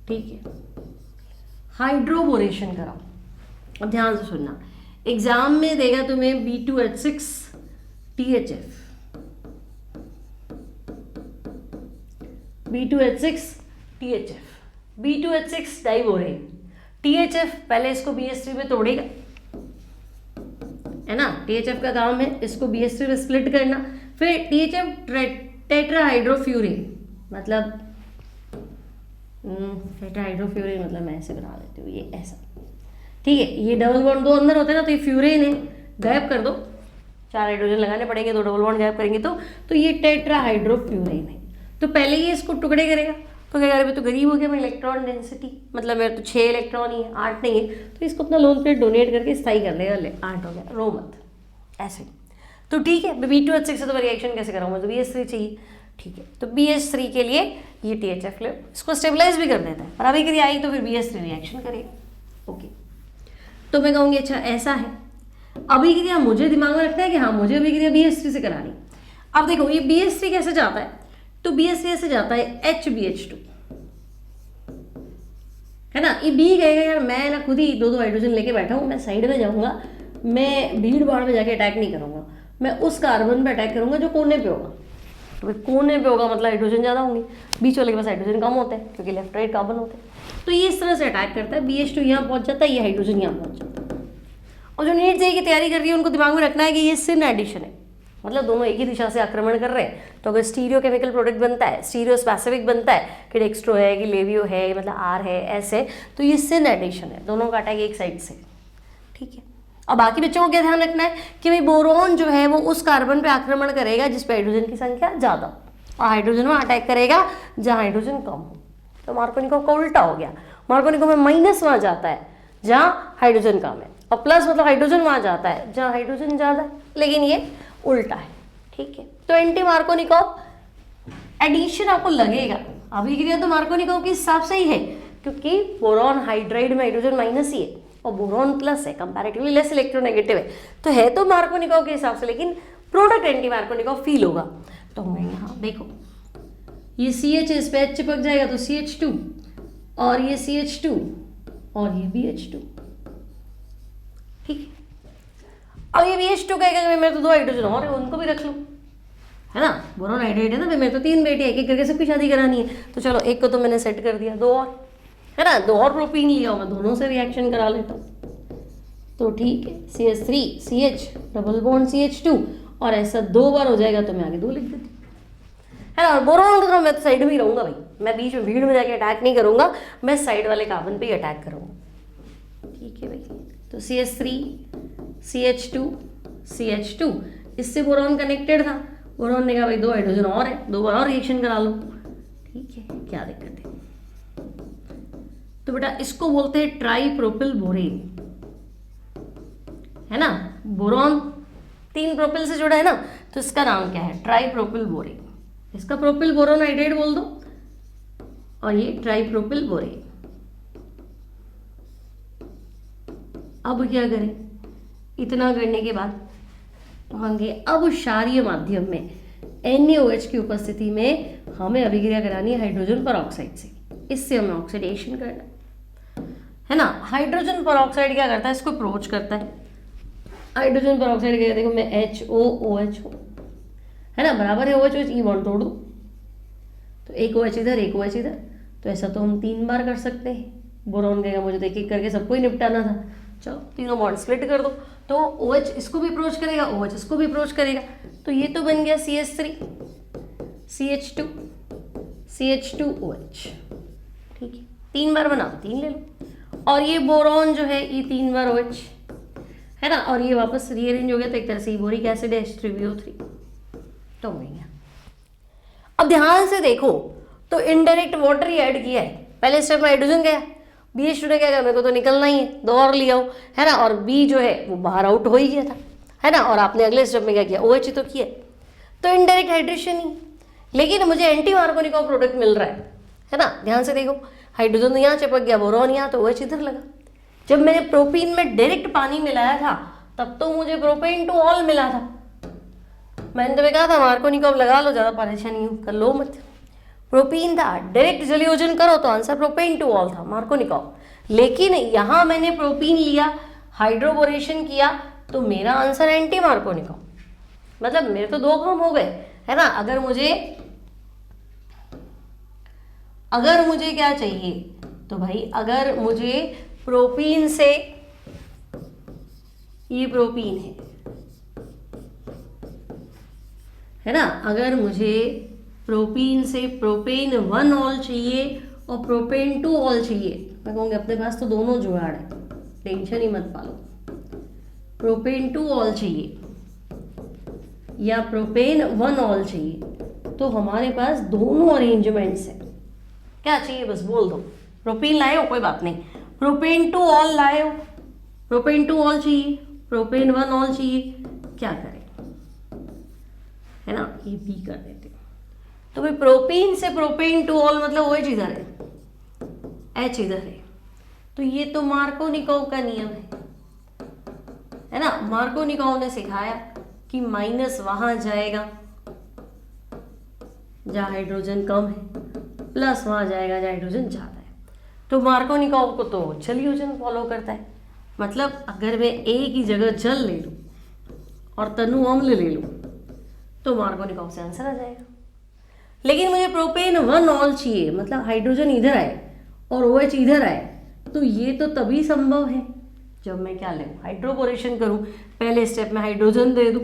A: ठीक है, हाइड्रोबोरेशन कराओ। अब ध्यान से सुनना, एग्जाम में देगा तुम्हें B2H6 THF, B2H6 THF, B2H6 diborane, THF पहले इसको BH3 में तोड़ेगा, है ना, THF का काम है इसको BH3 में स्प्लिट करना, फिर THF टेट्राहाइड्रोफ्यूरिन, मतलब टेट्राहाइड्रोफ्यूरिन मतलब मैं ऐसे बना देती हूँ, ये ऐसा, ठीक है, ये डबल बॉन्ड दो अंदर होते हैं ना, तो ये फ्यूरेन है, गायब कर दो, 4 हाइड्रोजन लगाने पड़ेंगे, 2 डबल बॉन्ड गायब करेंगे तो ये टेट्राहाइड्रोफ्यूरेन है। तो पहले ये इसको टुकड़े करेगा, तो क्या करेगा, तो गरीब हो गया मैं, इलेक्ट्रॉन डेंसिटी मतलब मेरे तो 6 इलेक्ट्रॉन ही है, 8 नहीं है, तो इसको अपना लोन प्लेट डोनेट करके स्थायी कर लेगा, 8 हो गया, रो मत ऐसे। तो ठीक है, B2H6 से तो मैं रिएक्शन कैसे कराऊँ, मुझे BH3 चाहिए, ठीक है, तो BH3 के लिए ये THF ले, इसको स्टेबलाइज भी कर देता है, पर अभी क्रिया आई तो फिर BH3 रिएक्शन करेगा। ओके, तो मैं कहूँगी अच्छा ऐसा है, अभिक्रिया मुझे दिमाग में रखना है कि हाँ मुझे अभिक्रिया BH3 से करानी। अब देखो ये BH3 कैसे जाता है, तो BH3 से जाता है HBH2, है ना। ये बी कहेगा यार मैं ना खुद ही दो दो हाइड्रोजन लेके बैठा हूँ, मैं साइड में जाऊँगा, मैं भीड़ भाड़ में जाके अटैक नहीं करूँगा, मैं उस कार्बन पे अटैक करूँगा जो कोने पे होगा। तो भाई कोने पे होगा मतलब हाइड्रोजन ज़्यादा होंगे, बीच वाले के पास हाइड्रोजन कम होते हैं क्योंकि लेफ्ट राइट कार्बन होते हैं। तो ये इस तरह से अटैक करता है, BH2 यहाँ पहुँच जाता है, ये हाइड्रोजन यहाँ पहुँच जाता है। और जो नीट जेईई की तैयारी कर रही है उनको दिमाग में रखना है कि ये सिन एडिशन है, मतलब दोनों एक ही दिशा से आक्रमण कर रहे हैं। तो अगर स्टीरियो केमिकल प्रोडक्ट बनता है, स्टीरियो स्पेसिफिक बनता है कि डेक्स्ट्रो है कि लेवियो है मतलब आर है ऐसे, तो ये सिन एडिशन है, दोनों का अटैक एक साइड से, ठीक है। और बाकी बच्चों को क्या ध्यान रखना है कि भाई बोरॉन जो है वो उस कार्बन पे आक्रमण करेगा जिस पे हाइड्रोजन की संख्या ज़्यादा, और हाइड्रोजन में अटैक करेगा जहाँ हाइड्रोजन कम हो। तो मार्कोनिकोव का उल्टा हो गया, मार्कोनिकोव में माइनस वहाँ जाता है जहाँ हाइड्रोजन कम है, और प्लस मतलब हाइड्रोजन वहाँ जाता है जहाँ हाइड्रोजन ज़्यादा है, लेकिन ये उल्टा है, ठीक है। तो एंटी मार्कोनिकोव एडिशन आपको लगेगा, अभिक्रिया तो मार्कोनिकोव के हिसाब से ही है क्योंकि बोरॉन हाइड्राइड में हाइड्रोजन माइनस ही है और बोरॉन प्लस है, कंपैरेटिवली लेस इलेक्ट्रोनेगेटिव है तो मार्कोनिकोव के हिसाब से, लेकिन प्रोडक्ट एंटी मार्कोनिकोव फील होगा। तो मैं यहाँ देखो ये CH इस पे H चिपक जाएगा तो CH2, और ये CH2 और ये BH2, ठीक है। अब ये BH2 कहेगा कि मेरे तो दो हाइड्रोजन और है उनको भी रख लो, है ना, बोरॉन हाइड्राइड है ना, मेरे तो 3 बेटे एक एक करके सबकी शादी करानी है, तो चलो एक को तो मैंने सेट कर दिया, दो और, है ना, दो और प्रोपीन लिया मैं दोनों से रिएक्शन करा लेता हूँ, तो ठीक है। CH3 CH double bond CH2 और ऐसा 2 बार हो जाएगा तो मैं आगे 2 लिख देती हूँ, है ना। और बोरॉन का मैं तो साइड में ही रहूँगा भाई, मैं बीच में भीड़ में जाके अटैक नहीं करूँगा, मैं साइड वाले कार्बन पे ही अटैक करूँगा, ठीक है भाई। तो CH3 CH2 CH2 इससे बोरॉन कनेक्टेड था, बोरॉन ने कहा भाई 2 हाइड्रोजन और है, 2 बार और रिएक्शन करा लो, ठीक है, क्या दिक्कत है। तो बेटा इसको बोलते हैं ट्राईप्रोपिल बोरेन, है ना, बोरॉन 3 प्रोपिल से जुड़ा है ना, तो इसका नाम क्या है, ट्राईप्रोपिल बोरेन। इसका प्रोपिल बोरोन हाइड्राइड बोल दो और ये ट्राईप्रोपिल बोरेन। अब क्या करें, इतना करने के बाद होंगे अब क्षारीय माध्यम में NaOH की उपस्थिति में हमें अभिक्रिया करानी है हाइड्रोजन परऑक्साइड से, इससे हमें ऑक्सीडेशन करना है ना। हाइड्रोजन परऑक्साइड क्या करता है, इसको अप्रोच करता है, हाइड्रोजन परऑक्साइड क्या, देखो मैं HOOH हूँ, है ना, बराबर है OH ई बॉन्ड तोड़ दो, तो एक OH इधर एक OH इधर, तो ऐसा तो हम 3 बार कर सकते हैं। बोरॉन कहेगा मुझे तो एक एक करके सबको ही निपटाना था, चलो तीनों बॉन्ड स्प्लिट कर दो, तो OH इसको भी अप्रोच करेगा, OH इसको भी अप्रोच करेगा, तो ये तो बन गया CH3 CH2 CH2OH, ठीक है, 3 बार बनाओ 3 ले लो, और ये बोरॉन जो है ये 3 बार OH, है ना, और ये वापस रीअरेंज हो गया, तो एक तरह से बोरिक एसिड है H3BO3, तो हो गया। अब ध्यान से देखो, तो इनडायरेक्ट वाटर ही ऐड किया है, पहले स्टेप में हाइड्रोजन गया, BH2 ने क्या कहा मेरे को तो निकलना ही है, 2 और लिया हो, है ना, और B जो है वो बाहर आउट हो ही गया था, है ना, और आपने अगले स्टेप में क्या किया, OH ही तो किया, तो इनडायरेक्ट हाइड्रेशन ही, लेकिन मुझे एंटी मार्कोनिकोव प्रोडक्ट मिल रहा है ना। ध्यान से देखो, हाइड्रोजन तो यहाँ चिपक गया, बोरॉन यहाँ, तो OH इधर लगा। जब मैंने प्रोपीन में डायरेक्ट पानी मिलाया था तब तो मुझे प्रोपेन टू ऑल मिला था, मैंने तुम्हें कहा था मार्कोनिकोव लगा लो, ज़्यादा परेशानी कर लो मत, प्रोपीन था, डायरेक्ट जलयोजन करो तो आंसर प्रोपेन टू ऑल था मार्कोनिकोव, लेकिन यहाँ मैंने प्रोपीन लिया, हाइड्रोबोरेशन किया, तो मेरा आंसर एंटी मार्कोनिकोव, मतलब मेरे तो 2 काम हो गए, है ना। अगर मुझे क्या चाहिए, तो भाई अगर मुझे प्रोपीन से, ये प्रोपीन है ना, अगर मुझे प्रोपीन से प्रोपेन 1 ऑल चाहिए और प्रोपेन 2 ऑल चाहिए, मैं कहूँगी अपने पास तो दोनों जुगाड़ है, टेंशन ही मत पालो, प्रोपेन 2 ऑल चाहिए या प्रोपेन 1 ऑल चाहिए, तो हमारे पास दोनों अरेंजमेंट्स हैं। क्या चाहिए बस बोल दो, प्रोपेन लाए हो कोई बात नहीं, प्रोपेन 2 ऑल लाए हो, प्रोपेन 2 ऑल चाहिए, प्रोपेन 1 ऑल चाहिए, क्या करें, है ना, ये बी कर देते हैं। तो भाई प्रोपीन से प्रोपेन 2 ऑल मतलब OH इधर है, H इधर है, तो ये तो मार्कोनिकोव का नियम है ना। मार्कोनिकोव ने सिखाया कि माइनस वहां जाएगा जहाँ हाइड्रोजन कम है, प्लस वहां जाएगा जहाँ हाइड्रोजन ज़्यादा है। तो मार्कोनिकॉव को तो जल योजन फॉलो करता है। मतलब अगर मैं एक ही जगह जल ले लूँ और तनु अम्ल ले लूँ तो मार्कोनिकॉव से आंसर आ जाएगा। लेकिन मुझे प्रोपेन 1 ऑल चाहिए, मतलब हाइड्रोजन इधर आए और OH इधर आए, तो ये तो तभी संभव है जब मैं क्या लूँ, हाइड्रोपोरेशन करूँ। पहले स्टेप में हाइड्रोजन दे दूँ,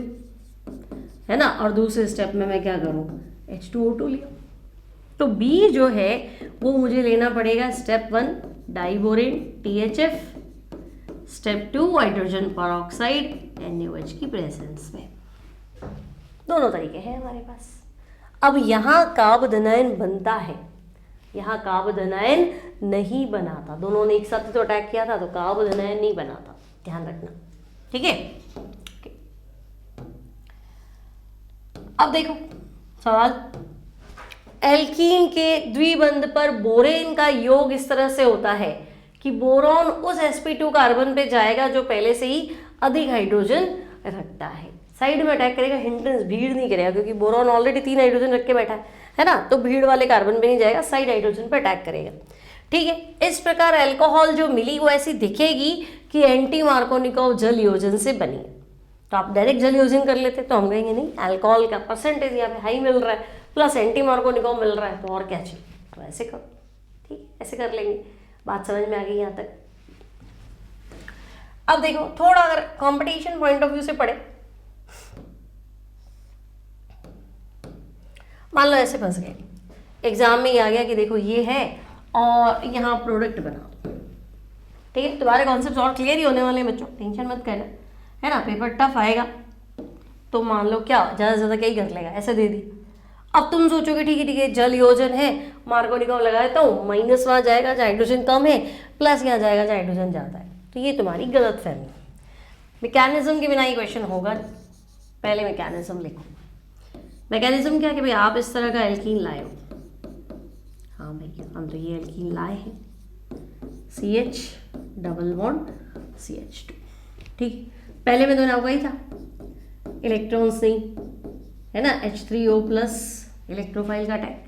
A: है ना, और दूसरे स्टेप में मैं क्या करूँ, H2O2 लिया। तो बी जो है वो मुझे लेना पड़ेगा step 1 diborane THF, step 2 hydrogen peroxide NaOH की प्रेजेंस में। दोनों तरीके हैं हमारे पास। अब यहाँ कार्बोधनायन बनता है, यहाँ कार्बोधनायन नहीं बनाता। दोनों ने एक साथ तो अटैक किया था, तो कार्बोधनायन नहीं बनाता, ध्यान रखना, ठीक है। अब देखो सवाल, एल्कीन के द्विबंध पर बोरेन का योग इस तरह से होता है कि बोरॉन उस sp2 कार्बन पे जाएगा जो पहले से ही अधिक हाइड्रोजन रखता है, साइड में अटैक करेगा, हिंड्रेंस भीड़ नहीं करेगा, क्योंकि बोरॉन ऑलरेडी 3 हाइड्रोजन रख के बैठा है ना, तो भीड़ वाले कार्बन पे नहीं जाएगा, साइड हाइड्रोजन पे अटैक करेगा, ठीक है। इस प्रकार अल्कोहल जो मिली वो ऐसी दिखेगी कि एंटी मार्कोनिकॉव जल योजन से बनी है। तो आप डायरेक्ट जल योजन कर लेते तो हम कहेंगे नहीं, अल्कोहल का परसेंटेज यहाँ पे हाई मिल रहा है प्लस एंटी मार्कोनिकॉव मिल रहा है, तो और क्या चाहिए, तो ऐसे करो, ठीक है, ऐसे कर लेंगे। बात समझ में आ गई यहाँ तक। अब देखो थोड़ा अगर कंपटीशन पॉइंट ऑफ व्यू से पढ़े, मान लो ऐसे फंस गए, एग्जाम में ये आ गया कि देखो ये है और यहाँ प्रोडक्ट बना दो, ठीक है। तुम्हारे कॉन्सेप्ट और क्लियर ही होने वाले हैं बच्चों, टेंशन मत करना, है ना। पेपर टफ आएगा तो मान लो क्या ज़्यादा से ज़्यादा क्या ही कर लेगा, ऐसे दे दी। अब तुम सोचोगे ठीक है जल योजन है, मार्कोनिकॉव लगा देता हूँ, माइनस वहाँ जाएगा जहाँ हाइड्रोजन कम है, प्लस यहाँ जाएगा जहाँ हाइड्रोजन ज़्यादा है, तो ये तुम्हारी गलत फहमी। मैकेनिज्म के बिना ये क्वेश्चन होगा, पहले मैकेनिज्म लिखो। मैकेनिज्म क्या कि भाई आप इस तरह का एल्कीन लाए हो, हाँ भैया हम तो ये एल्कीन लाए हैं, CH डबल बॉन्ड CH2, ठीक। पहले में तो ना वही था, इलेक्ट्रॉन्स नहीं, है ना, H3O प्लस इलेक्ट्रोफाइल का अटैक।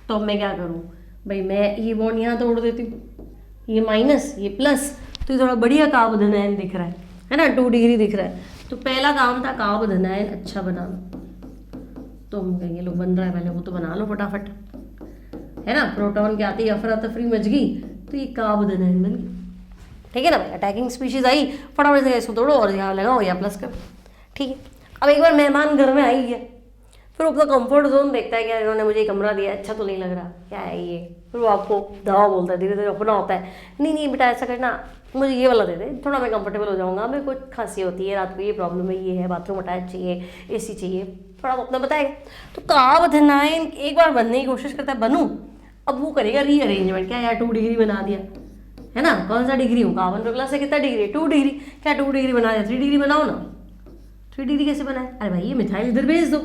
A: तो अब मैं क्या करूँ भाई, मैं ये बॉन्ड यहाँ तोड़ देती हूँ, ये माइनस ये प्लस, तो ये थोड़ा बढ़िया कार्बोधनायन दिख रहा है ना, 2 डिग्री दिख रहा है। तो पहला काम था कार्बोधनायन अच्छा बनाना, तो हम कहेंगे लो बन रहा है, पहले वो तो बना लो फटाफट, है ना। प्रोटॉन के आते ही अफरा तफरी मच गई, तो ये कार्बोधनायन बन गई, ठीक है ना भाई। अटैकिंग स्पीशीज आई, फटाफट से इसको तोड़ो और यहाँ लगाओ या प्लस करो, ठीक है। अब एक बार मेहमान घर में आई है, फिर वो अपना कंफर्ट जोन देखता है कि यार इन्होंने मुझे कमरा दिया, अच्छा तो नहीं लग रहा, क्या है ये, फिर वो आपको दवा बोलता है, धीरे धीरे अपना होता है, नहीं नहीं बेटा ऐसा करना, मुझे ये वाला दे दे, थोड़ा मैं कंफर्टेबल हो जाऊँगा, मेरे को खांसी होती है, रात को ये प्रॉब्लम है, ये है, बाथरूम अटैच चाहिए, AC चाहिए, थोड़ा वो अपना बताएगा। तो कार्बोधनायन एक बार बनने की कोशिश करता है, बनूँ, अब वो करेगा रीअरेंजमेंट, क्या यार 2 डिग्री बना दिया, है ना, कौन सा डिग्री हो, कार्बन पे प्लस है कितना डिग्री, 2 डिग्री, क्या 2 डिग्री बना दिया, 3 डिग्री बनाओ ना। 3 डिग्री कैसे बनाए, अरे भाई ये मिथाइल इधर भेज दो,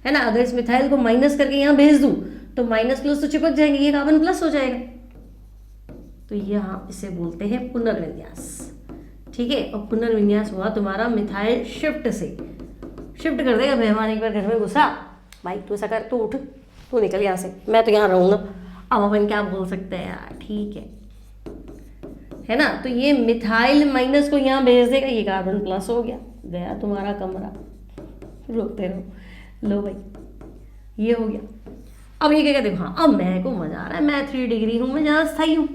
A: है ना, अगर इस मिथाइल को माइनस करके यहाँ भेज दूँ तो माइनस प्लस तो चिपक जाएंगे, ये कार्बन प्लस हो जाएगा, तो यहाँ इसे बोलते हैं पुनर्विन्यास, ठीक है। और पुनर्विन्यास हुआ तुम्हारा मिथाइल शिफ्ट से, शिफ्ट कर देगा। मेहमान एक बार घर में घुसा, भाई तू ऐसा कर, तू उठ, तू निकल यहाँ से, मैं तो यहाँ रहूँगा। अब अपन क्या बोल सकते हैं यार, ठीक है ना। तो ये मिथाइल माइनस को यहाँ भेज देगा, ये कार्बन प्लस हो गया, गया तुम्हारा कमरा, रोते रहो, लो भाई ये हो गया। अब ये क्या, देखो हाँ अब मैं को मजा आ रहा है, मैं 3 डिग्री हूँ, मैं ज़्यादा स्थायी हूँ,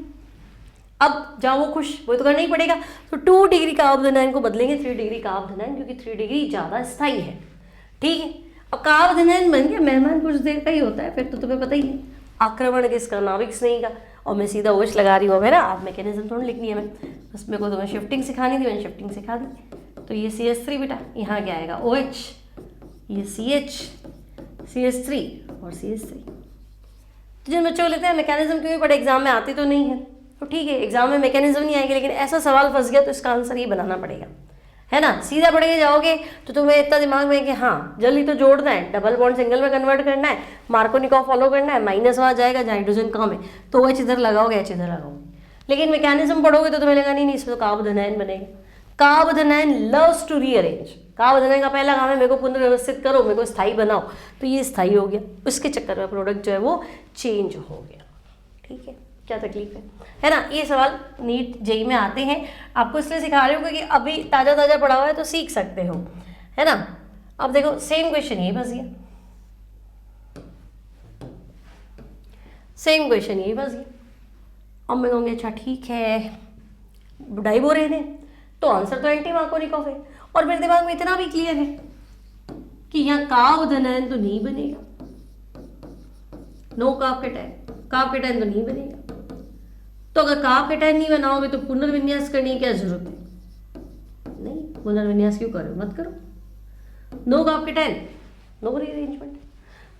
A: अब जाओ वो खुश, वो तो करना ही पड़ेगा। तो 2 डिग्री कार्बोधनायन को बदलेंगे 3 डिग्री कार्बोधनायन, क्योंकि 3 डिग्री ज़्यादा स्थायी है, ठीक है। अब कार्बोधनायन बन गया, मेहमान कुछ देर का ही होता है, फिर तो तुम्हें पता ही है आक्रमण किसका, नाविक स्नेही का, और मैं सीधा OH लगा रही हूँ, है ना। आप मैकेनिज्म थोड़ी लिखनी है, मैं बस मेरे को तुम्हें शिफ्टिंग सिखानी थी, मैंने शिफ्टिंग सिखा दी। तो ये CH3 बेटा, यहाँ क्या आएगा OH, ये CH, CH3 और CH3। तो जिन बच्चों को लगता है मैकेनिज्म क्यों बड़े एग्जाम में आती तो नहीं है, तो ठीक है एग्जाम में मैकेनिज्म नहीं आएगी, लेकिन ऐसा सवाल फंस गया तो इसका आंसर ये बनाना पड़ेगा, है ना। सीधा पढ़ के जाओगे तो तुम्हें इतना दिमाग में कि हाँ जल्दी तो जोड़ना है, डबल बॉन्ड सिंगल में कन्वर्ट करना है, मार्कोनिकॉव फॉलो करना है, माइनस वहाँ जाएगा जहाँ हाइड्रोजन कम है, तो OH इधर लगाओगे, H इधर लगाओगे। लेकिन मैकेनिज्म पढ़ोगे तो तुम्हें लगा नहीं इसमें तो कार्बोधनायन बनेगा। कार्बोधनायन लव्स टू रीअरेंज, कार्बोधनायन का पहला काम है मेरे को पुनर्व्यवस्थित करो, मेरे को स्थायी बनाओ, तो ये स्थायी हो गया, उसके चक्कर में प्रोडक्ट जो है वो चेंज हो गया, ठीक है। क्या तकलीफ है ना। ये सवाल नीट जेई में आते हैं, आपको इसलिए सिखा रही हूँ क्योंकि अभी ताज़ा ताज़ा पढ़ा हुआ है तो सीख सकते हो, है ना। अब देखो सेम क्वेश्चन यही फंस गया, सेम क्वेश्चन यही फंस गया। अब मैं कहूँगी अच्छा ठीक है डाइबोरेन है तो आंसर तो एंटी मार्कोनिकॉफ है, और मेरे दिमाग में इतना भी क्लियर है कि यहाँ कार्बोधनायन तो नहीं बनेगा, नो कार्बोकेटायन तो नहीं बनेगा। तो अगर कार्बोकेटायन नहीं बनाओगे तो पुनर्विन्यास करने की क्या जरूरत है, नहीं पुनर्विन्यास क्यों करो, मत करो। No carbocation no rearrangement.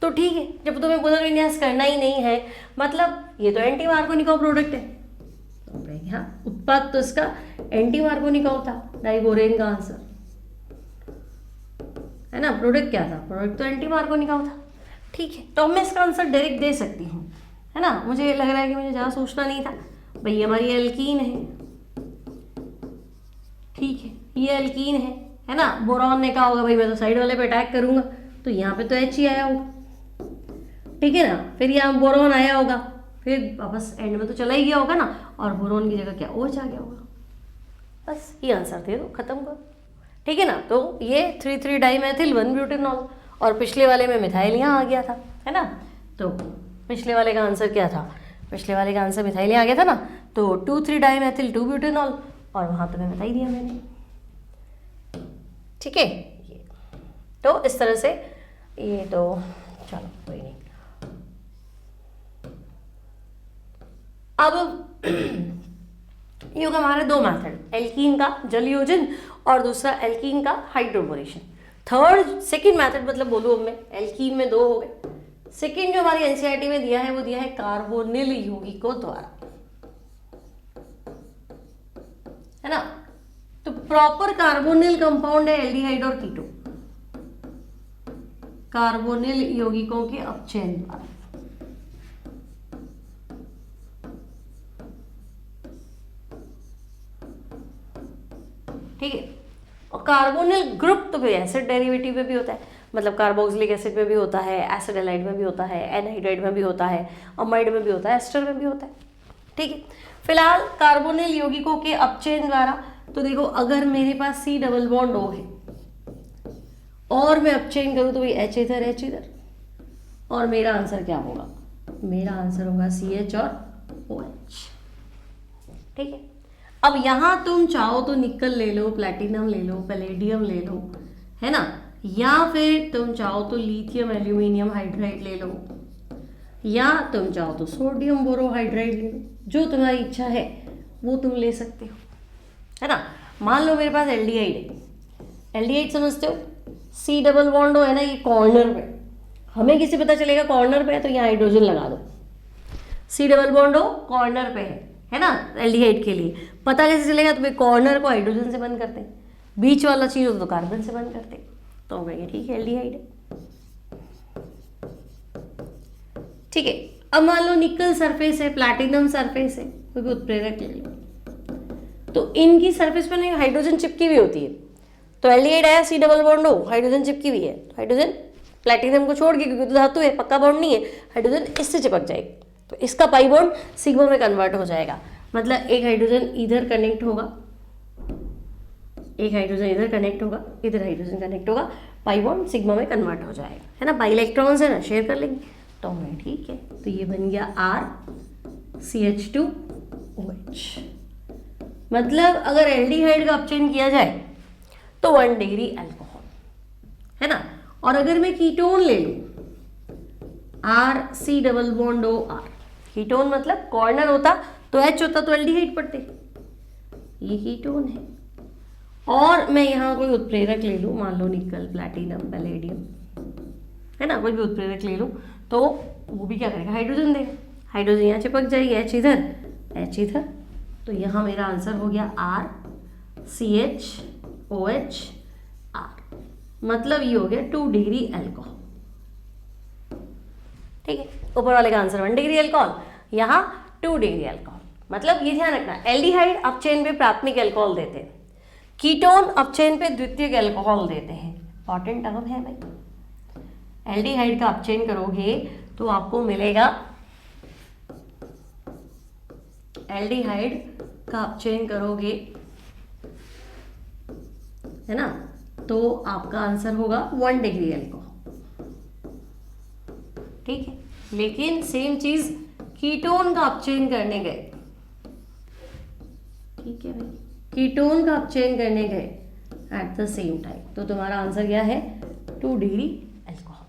A: तो ठीक है, जब तुम्हें पुनर्विन्यास करना ही नहीं है मतलब ये तो एंटी मार्कोनिकॉफ प्रोडक्ट है, तो यहाँ उत्पाद तो इसका एंटी मार्कोनिकॉफ था, डाइबोरेन का आंसर है ना। प्रोडक्ट क्या था, प्रोडक्ट तो एंटी मार्कोनिकॉफ था। ठीक है, तो मैं इसका आंसर डायरेक्ट दे सकती हूँ, है ना। मुझे लग रहा है कि मुझे ज़्यादा सोचना नहीं था। भाई हमारी एल्कीन है, ठीक है ये एल्कीन है ना। बोरॉन ने कहा होगा भाई मैं तो साइड वाले पे अटैक करूंगा, तो यहाँ पे तो एच ही आया होगा, ठीक है ना। फिर यहाँ बोरॉन आया होगा, फिर वापस एंड में तो चला ही गया होगा ना, और बोरॉन की जगह क्या OH आ गया होगा। बस ये आंसर दे दो, खत्म करो, ठीक है ना। तो ये 3,3 डाइमेथिल 1 ब्यूटेनॉल, और पिछले वाले में मिथाइल यहाँ आ गया था, है ना। तो पिछले वाले का आंसर क्या था, पिछले वाले का आंसर मिथाइल यहाँ आ गया था ना, तो 2,3 डाइमेथिल 2 ब्यूटेनॉल, और वहाँ तो मैं बता ही दिया मैंने, ठीक है। तो इस तरह से ये तो चलो कोई नहीं। अब ये हमारे दो मेथड, एल्कीन का जल योजन और दूसरा एल्कीन का हाइड्रोबोरेशन। थर्ड सेकंड मेथड मतलब बोलूँ अब मैं, एल्कीन में 2 हो गए। सेकंड जो हमारी एनसीईआरटी में दिया है वो दिया है कार्बोनिल यौगिकों द्वारा, है ना। तो प्रॉपर कार्बोनिल कंपाउंड है एल्डिहाइड और कीटो, कार्बोनिल यौगिकों के अपचयन द्वारा। ठीक है, और कार्बोनिल ग्रुप तो फिर एसिड डेरिवेटिव में भी होता है, मतलब कार्बोक्सिलिक एसिड में भी होता है, एसिड एलाइड में भी होता है, एनहाइड्राइड में भी होता है, अमाइड में भी होता है, एस्टर में भी होता है, ठीक है। फिलहाल कार्बोनिल यौगिकों के अपचयन द्वारा, तो देखो अगर मेरे पास C डबल बॉन्ड O है और मैं अपचयन करूँ तो भाई H इधर, और मेरा आंसर क्या होगा, मेरा आंसर होगा CH और OH, ठीक है। अब यहाँ तुम चाहो तो निकल ले लो, प्लैटिनम ले लो, पैलेडियम ले लो, है ना, या फिर तुम चाहो तो लिथियम एल्यूमिनियम हाइड्राइड ले लो, या तुम चाहो तो सोडियम बोरोहाइड्राइड ले लो, जो तुम्हारी इच्छा है वो तुम ले सकते हो, है ना। मान लो मेरे पास एल्डिहाइड है, एल्डिहाइड समझते हो, C डबल बॉन्ड है ना, ये कॉर्नर पे, हमें किसी पता चलेगा कॉर्नर पे है तो यहाँ हाइड्रोजन लगा दो। C डबल बॉन्ड कॉर्नर पे है ना, एल्डिहाइड के लिए पता कैसे चलेगा, तो भाई कॉर्नर को हाइड्रोजन से बंद करते हैं, बीच वाला चीज़ हो तो कार्बन से बंद करते हैं, तो भाई ठीक है एल्डिहाइड है, ठीक है। अब मान लो निकल सरफेस है, प्लैटिनम सरफेस है, कोई भी उत्प्रेरक ले लो, तो इनकी सरफेस पर नहीं हाइड्रोजन चिपकी हुई होती है, तो एल्डिहाइड आया C double bond O, hydrogen चिपकी हुई है, तो हाइड्रोजन प्लैटिनम को छोड़ के, क्योंकि तो धातु है, पक्का बॉन्ड नहीं है, हाइड्रोजन इससे चिपक जाएगा, तो इसका पाई बॉन्ड सिग्मा में कन्वर्ट हो जाएगा, मतलब एक हाइड्रोजन इधर कनेक्ट होगा, एक हाइड्रोजन इधर कनेक्ट होगा, इधर हाइड्रोजन कनेक्ट होगा, पाई बॉन्ड सिग्मा में कन्वर्ट हो जाएगा, है ना। बाई इलेक्ट्रॉन्स है ना, शेयर कर लेंगे, तो मैं ठीक है, तो ये बन गया RCH2OH। मतलब अगर एल्डिहाइड का अपचयन किया जाए तो 1 डिग्री अल्कोहल, है ना। और अगर मैं कीटोन ले लूँ, RC double bond OR, ketone मतलब कॉर्नर होता तो H होता तो एल्डिहाइड पढ़ते, ये कीटोन है। और मैं यहाँ कोई उत्प्रेरक ले लूँ, मान लो निकल, प्लैटिनम, पैलेडियम, है ना, कोई भी उत्प्रेरक ले लूँ, तो वो भी क्या करेगा, हाइड्रोजन देगा, हाइड्रोजन यहाँ चिपक जाएगी, H इधर, H इधर, तो यहाँ मेरा आंसर हो गया RCHOH R, मतलब ये हो गया 2 डिग्री अल्कोहल, ठीक है। ऊपर वाले का आंसर 1 डिग्री अल्कोहल, यहाँ 2 डिग्री अल्कोहल। मतलब ये ध्यान रखना, एल्डिहाइड अपचयन पे प्राथमिक अल्कोहल देते हैं, कीटोन अपचयन पे द्वितीयक अल्कोहल देते हैं, इंपॉर्टेंट टर्म है भाई। एल्डिहाइड का अपचयन करोगे तो आपको मिलेगा एल्डिहाइड का अपचयन करोगे, है ना, तो आपका आंसर होगा 1 डिग्री अल्कोहल। ठीक है, लेकिन सेम चीज कीटोन का अपचयन करने गए, ठीक है भाई, कीटोन का अपचयन करने गए एट द सेम टाइम, तो तुम्हारा आंसर क्या है 2 डिग्री अल्कोहल।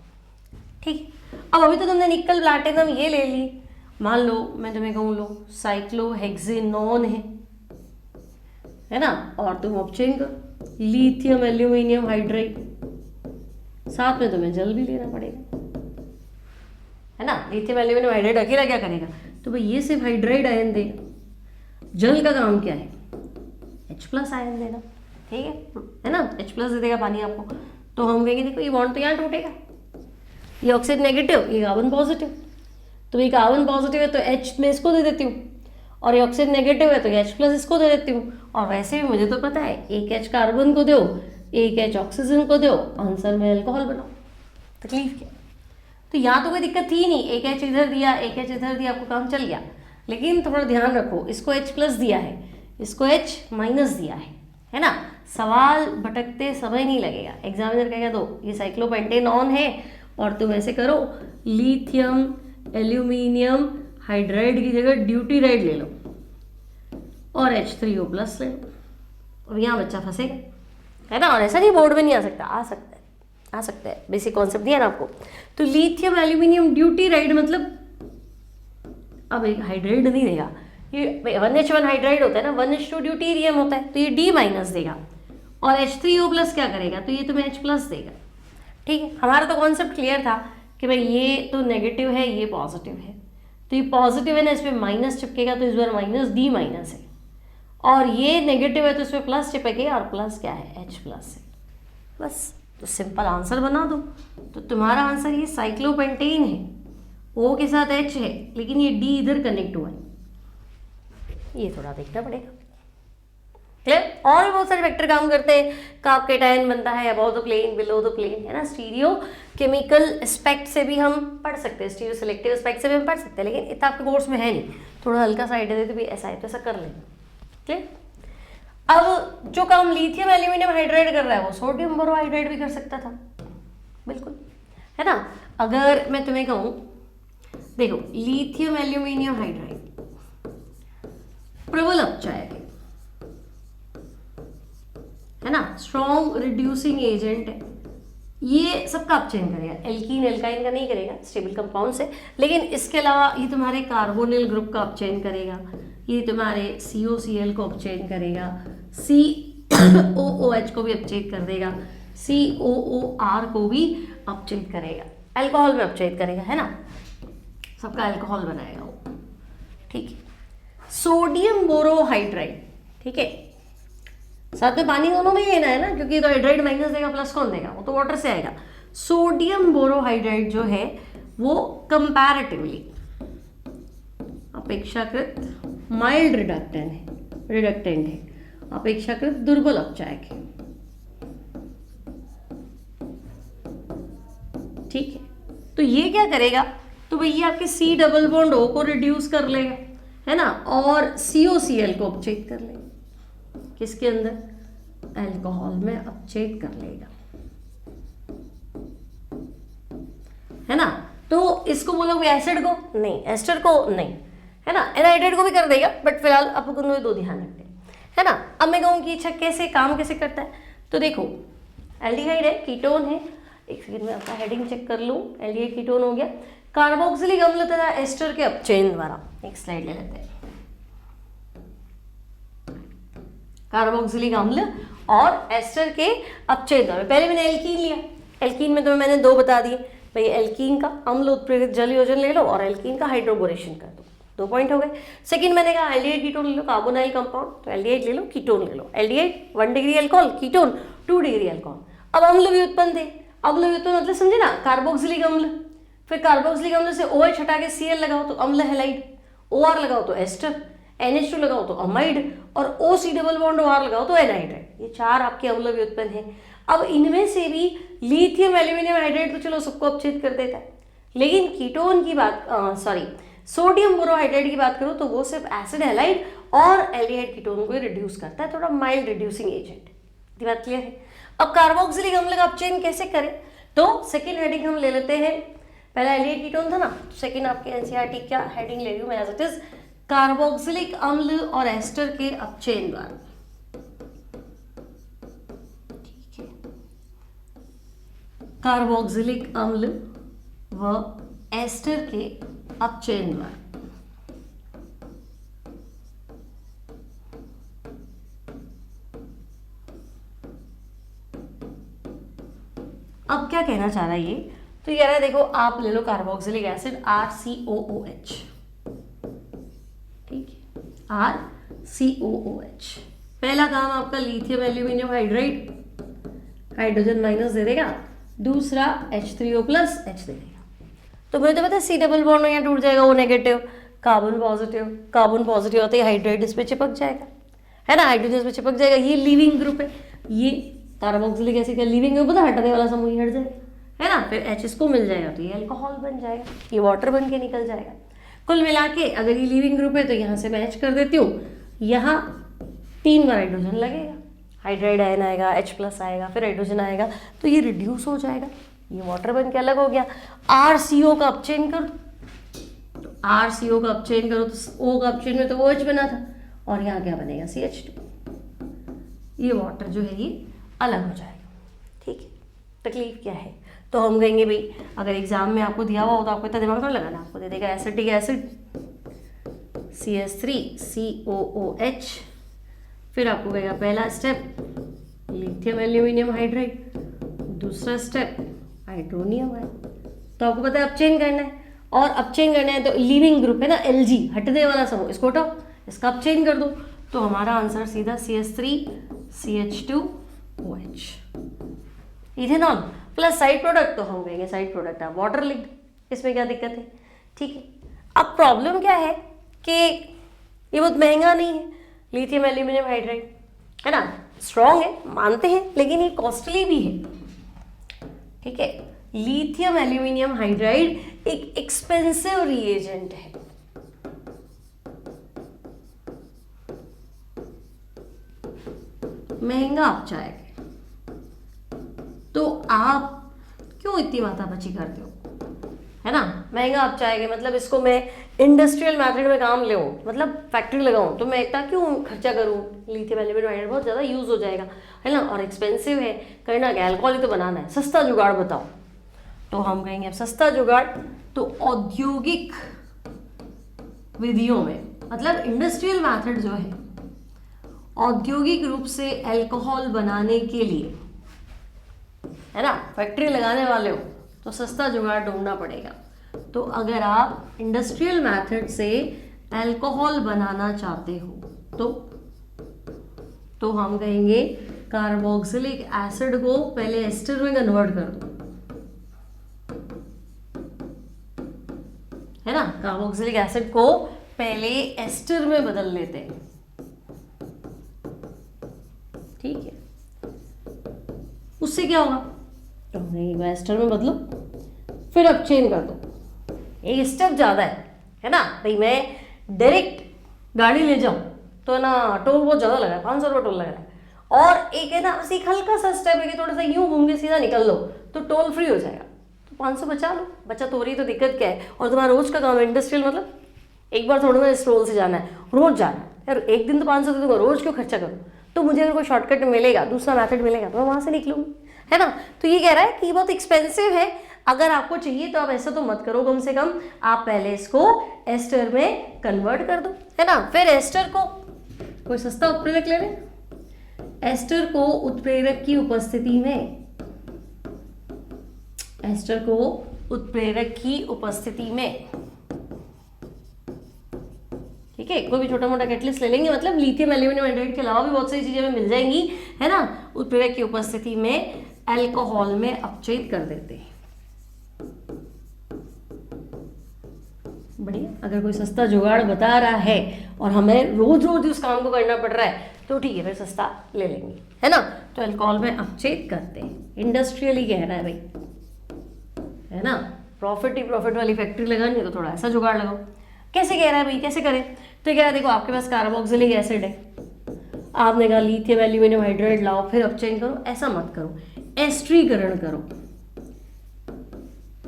A: ठीक है, अब अभी तो तुमने निकल प्लैटिनम ये ले ली, मान लो मैं तुम्हें कहूँ लो साइक्लोहेक्सेनॉन है ना, और तुम अपचयन करो लिथियम एल्यूमिनियम हाइड्राइड, साथ में तुम्हें जल भी लेना पड़ेगा, है ना। लिथियम एल्यूमिनियम हाइड्राइड अकेला क्या करेगा, तो भाई ये सिर्फ हाइड्राइड आयन देगा, जल का काम क्या है H+ आयन देना, ठीक है ना, H+ दे देगा पानी आपको। तो हम कहेंगे देखो ये बॉन्ड तो यहाँ टूटेगा, ये ऑक्सीजन नेगेटिव, ये कार्बन पॉजिटिव, तो ये कार्बन पॉजिटिव है तो H में इसको दे देती हूँ, और ये ऑक्सीजन नेगेटिव है तो ये H+ इसको दे देती हूँ। और वैसे भी मुझे तो पता है एक H कार्बन को दो, एक H ऑक्सीजन को दो, आंसर में अल्कोहल बनाओ, तकलीफ क्या। तो यहाँ तो कोई दिक्कत थी नहीं, एक H इधर दिया एक H इधर दिया, आपको काम चल गया। लेकिन थोड़ा ध्यान रखो, इसको H+ दिया है, इसको H- दिया है ना। सवाल भटकते समय नहीं लगेगा, एग्जामिनर कहेगा दो ये साइक्लोपेंटेनॉन है और तुम ऐसे करो लिथियम एल्यूमिनियम हाइड्राइड की जगह ड्यूटीराइड ले लो और H3O+ ले लो, अब यहाँ बच्चा फंसेगा, है ना। और ऐसा नहीं बोर्ड में नहीं आ सकता, आ सकता है, बेसिक कॉन्सेप्ट दिया ना आपको। तो लिथियम एल्यूमिनियम ड्यूटीराइड मतलब अब एक हाइड्राइड नहीं देगा, ये 1H1 हाइड्राइड होता है ना, 1H2 ड्यूटीरियम होता है, तो ये D- देगा, और H3O+ क्या करेगा, तो ये तुम्हें H+ देगा। ठीक है, हमारा तो कॉन्सेप्ट क्लियर था कि भाई ये तो नेगेटिव है ये पॉजिटिव है, तो ये पॉजिटिव है ना, इसमें माइनस चिपकेगा तो इस बार -D- है, और ये नेगेटिव है तो इसमें प्लस चिपकेगा, और प्लस क्या है H+ है, बस। तो सिंपल आंसर बना दो। तो तुम्हारा आंसर ये साइक्लोपेंटेन है, O के साथ H है, लेकिन ये D इधर कनेक्ट हुआ है, ये थोड़ा देखना पड़ेगा। क्लियर। और भी बहुत सारे वेक्टर काम करते हैं, कार्बोकेटायन बनता है above the plane below the plane, है ना। स्टीरियो केमिकल एस्पेक्ट से भी हम पढ़ सकते हैं, स्टीरियो सिलेक्टिव एस्पेक्ट से भी हम पढ़ सकते हैं, लेकिन इतना आपके कोर्स में है नहीं, थोड़ा हल्का सा आइडिया देते भी ऐसा है तो ऐसा कर लेना। क्लियर। अब जो काम लिथियम एल्यूमिनियम हाइड्राइड कर रहा है वो सोडियम बोरोहाइड्राइड भी कर सकता था, बिल्कुल, है ना। अगर मैं तुम्हें कहूँ देखो लिथियम एल्यूमिनियम हाइड्राइड प्रबल अपचायक है ना, स्ट्रॉन्ग रिड्यूसिंग एजेंट है, ये सबका अपचयन करेगा, एल्कीन एल्काइन का नहीं करेगा, स्टेबल कंपाउंड से। लेकिन इसके अलावा ये तुम्हारे कार्बोनिल ग्रुप का अपचयन करेगा, ये तुम्हारे COCl को अपचयन करेगा, COOH को भी अपचयन कर देगा, COOR को भी अपचयन करेगा, अल्कोहल में अपचयन करेगा, है ना, सबका अल्कोहल बनाएगा वो। ठीक है, सोडियम बोरोहाइड्राइड, ठीक है, साथ में पानी दोनों में ही लेना है ना, क्योंकि तो हाइड्राइड माइनस देगा प्लस कौन देगा, वो तो वाटर से आएगा। सोडियम बोरोहाइड्राइड जो है वो कंपैरेटिवली अपेक्षाकृत माइल्ड रिडक्टेंट है, अपेक्षाकृत दुर्बल अपचायक है। ठीक है, तो ये क्या करेगा, तो भाई ये आपके C डबल बॉन्ड O को रिड्यूस कर लेगा, है ना, और COCl को अपचयित कर लेगा, किसके अंदर, अल्कोहल में अपचयित कर लेगा, है ना। तो इसको बोलोगे एसिड को नहीं, एस्टर को नहीं, है ना, एनहाइड्रेट को भी कर देगा, बट फिलहाल अपन दोनों दो ध्यान रखते हैं, है ना। अब मैं कहूँ कि अच्छा कैसे काम कैसे करता है, तो देखो एल्डिहाइड है, कीटोन है, एक सेकंड में आपका हेडिंग चेक कर लूँ, एल्डिहाइड कीटोन हो गया, कार्बोक्सिलिक अम्ल तथा एस्टर के अपचयन द्वारा, एक स्लाइड ले लेते हैं, कार्बोक्सिलिक अम्ल और एस्टर के अपचयन द्वारा। पहले मैंने एल्कीन लिया, एल्कीन में तो मैंने 2 बता दिए, भाई एल्कीन का अम्ल उत्प्रेरित जल योजन ले लो और एल्कीन का हाइड्रोबोरेशन कर दो, 2 पॉइंट हो गए। सेकंड मैंने कहा एल्डिहाइड कीटोन ले लो, कार्बोनाइल कंपाउंड, तो एल्डिहाइड ले लो कीटोन ले लो, aldehyde 1 degree alcohol, ketone 2 degree alcohol. अब अम्ल भी उत्पन्न थे, अम्ल व्युत्पन्न मतलब समझे ना, कार्बोक्सिलिक अम्ल, फिर कार्बोक्सिलिक अम्ल से OH हटा के Cl लगाओ तो अम्ल हैलाइड, OR लगाओ तो एस्टर, NH2 लगाओ तो अमाइड, और OC डबल बॉन्ड OR लगाओ तो एनहाइड्राइड। ये 4 आपके अम्ल व्युत्पन्न हैं। अब इनमें से भी लिथियम एल्यूमिनियम हाइड्राइड तो चलो सबको अपचयित कर देता है, लेकिन कीटोन की बात सोडियम बोरोहाइड्राइड की बात करूँ तो वो सिर्फ एसिड हैलाइड और एल्डिहाइड कीटोन को रिड्यूस करता है, थोड़ा माइल्ड रिड्यूसिंग एजेंट। ये बात क्लियर है। अब कार्बोक्सिलिक अम्ल का अपचयन कैसे करें, तो सेकेंड हेडिंग हम ले लेते हैं। पहला एल्डिहाइड कीटोन था ना, सेकेंड आपके एनसीईआरटी क्या हेडिंग ले रही हूँ मैं एज इट इज कार्बोक्सिलिक अम्ल और एस्टर के अपचयन द्वारा। ठीक है, कार्बोक्सिलिक अम्ल व एस्टर के अपचयन द्वारा। अब क्या कहना चाह रहा है ये, तो ये कह रहा है देखो आप ले लो कार्बोक्सिलिक एसिड RCOOH, ठीक है, RCOOH। पहला काम आपका lithium aluminium hydride, hydrogen minus दे देगा, दूसरा H3O प्लस H दे देगा। तो मुझे तो पता है C डबल बॉन्ड यहाँ टूट जाएगा, वो नेगेटिव, कार्बन पॉजिटिव होते ही हाइड्राइड इस पे चिपक जाएगा, है ना, हाइड्रोजन इस पे चिपक जाएगा। ये लिविंग ग्रुप है, ये कार्बोक्सिलिक एसिड का लिविंग ग्रुप, हटने वाला समूह ही हट जाएगा, है ना, फिर H इसको मिल जाएगा तो ये अल्कोहल बन जाएगा, ये वाटर बन के निकल जाएगा। कुल मिला के अगर ये लिविंग ग्रुप है तो यहाँ से मैच कर देती हूँ, यहाँ 3 बार हाइड्रोजन लगेगा, हाइड्राइड आयन आएगा, H प्लस आएगा, फिर हाइड्रोजन आएगा, तो ये रिड्यूस हो जाएगा, ये वाटर बन के अलग हो गया। RCO का अपचयन कर दो, तो RCO का अपचयन करो तो O का अपचयन में तो OH बना था, और यहाँ क्या बनेगा CH2, ये वाटर जो है ये अलग हो जाएगा। ठीक है, तकलीफ क्या है, तो हम कहेंगे भाई अगर एग्जाम में आपको दिया हुआ हो तो आपको इतना दिमाग थोड़ा लगाना, आपको दे देगा एसिटिक एसिड CH3COOH, फिर आपको कहेगा पहला स्टेप लिथियम एल्यूमिनियम हाइड्राइड, दूसरा स्टेप हाइड्रोनियम है। तो आपको पता है अपचयन करना है, और अपचयन करना है तो लिविंग ग्रुप है ना Lg, हटने वाला समूह, इसको हटाओ, इसका अपचयन कर दो, तो हमारा आंसर सीधा CH3CH2OH। Ethanol plus side product, तो हम कहेंगे साइड प्रोडक्ट आप वाटर लिख दो, इसमें क्या दिक्कत है। ठीक है, अब प्रॉब्लम क्या है कि ये बहुत महंगा नहीं है, लिथियम एल्यूमिनियम हाइड्राइड, है ना, स्ट्रॉन्ग है मानते हैं, लेकिन ये कॉस्टली भी है। ठीक है, लिथियम एल्यूमिनियम हाइड्राइड एक एक्सपेंसिव रिएजेंट है, महंगा आप चाहेंगे, तो आप क्यों इतनी माथापच्ची करते हो, है ना, महंगा आप चाहेंगे, मतलब इसको मैं इंडस्ट्रियल मेथड में काम ले, मतलब फैक्ट्री लगाऊं, तो मैं इतना क्यों खर्चा करूं, लिथियम एल्यूमिनियम हाइड्राइड बहुत ज़्यादा यूज़ हो जाएगा, है ना, और एक्सपेंसिव है, करना क्या, अल्कोहल ही तो बनाना है, सस्ता जुगाड़ बताओ। तो हम कहेंगे अब सस्ता जुगाड़, तो औद्योगिक विधियों में, मतलब इंडस्ट्रियल मेथड जो है, औद्योगिक रूप से अल्कोहल बनाने के लिए, है ना, फैक्ट्री लगाने वाले हो तो सस्ता जुगाड़ ढूंढना पड़ेगा। तो अगर आप इंडस्ट्रियल मेथड से अल्कोहल बनाना चाहते हो तो हम कहेंगे कार्बोक्सिलिक एसिड को पहले एस्टर में कन्वर्ट कर दो, है ना, कार्बोक्सिलिक एसिड को पहले एस्टर में बदल लेते हैं। ठीक है, उससे क्या होगा, तो एक बार एस्टर में बदलो, फिर अपचयन कर दो, एक स्टेप ज़्यादा है ना भाई, मैं डायरेक्ट गाड़ी ले जाऊँ तो ना टोल बहुत ज़्यादा लगा है, 500 रुपये टोल लग रहा है, और एक है ना बस एक हल्का सा स्टेप है कि थोड़ा सा यूँ घूम के सीधा निकल लो तो टोल फ्री हो जाएगा, तो 500 बचा लो, बचत हो रही तो दिक्कत क्या है। और तुम्हारा रोज का काम है इंडस्ट्रियल, मतलब एक बार थोड़ा ना इस टोल से जाना है, रोज जाना है यार, एक दिन तो 500 दे दूंगा, रोज क्यों खर्चा करूँ, तो मुझे अगर कोई शॉर्टकट मिलेगा, दूसरा मैथड मिलेगा तो मैं वहाँ से निकलूँगी, है ना। तो ये कह रहा है कि बहुत एक्सपेंसिव है, अगर आपको चाहिए तो आप ऐसा तो मत करो, कम से कम आप पहले इसको एस्टर में कन्वर्ट कर दो, है ना। फिर एस्टर को कोई सस्ता उत्प्रेरक ले लें, एस्टर को उत्प्रेरक की उपस्थिति में, एस्टर को उत्प्रेरक की उपस्थिति में, ठीक है, कोई भी छोटा मोटा कैटलिस्ट ले लेंगे, मतलब लिथियम एल्यूमिनियम हाइड्राइड के अलावा भी बहुत सारी चीजें हमें मिल जाएंगी, है ना। उत्प्रेरक की उपस्थिति में अल्कोहल में अपचयित कर देते हैं। बढ़िया, अगर कोई सस्ता जुगाड़ बता रहा है और हमें रोज रोज उस काम को करना पड़ रहा है तो ठीक है, फिर सस्ता ले लेंगे, है ना। तो अल्कोहल में अपचयित करते हैं, इंडस्ट्रियली कह रहा है भाई, है ना। प्रॉफिट ही प्रॉफिट वाली फैक्ट्री लगानी है तो थोड़ा ऐसा जुगाड़ लगाओ। कैसे कह रहा है भाई, कैसे करें? तो कह रहा है देखो आपके पास कार्बोक्सिलिक एसिड है, आपने कहा लिथियम एल्यूमिनियम हाइड्राइड लाओ फिर अपचयन करो, ऐसा मत करो, एस्ट्रीकरण करो।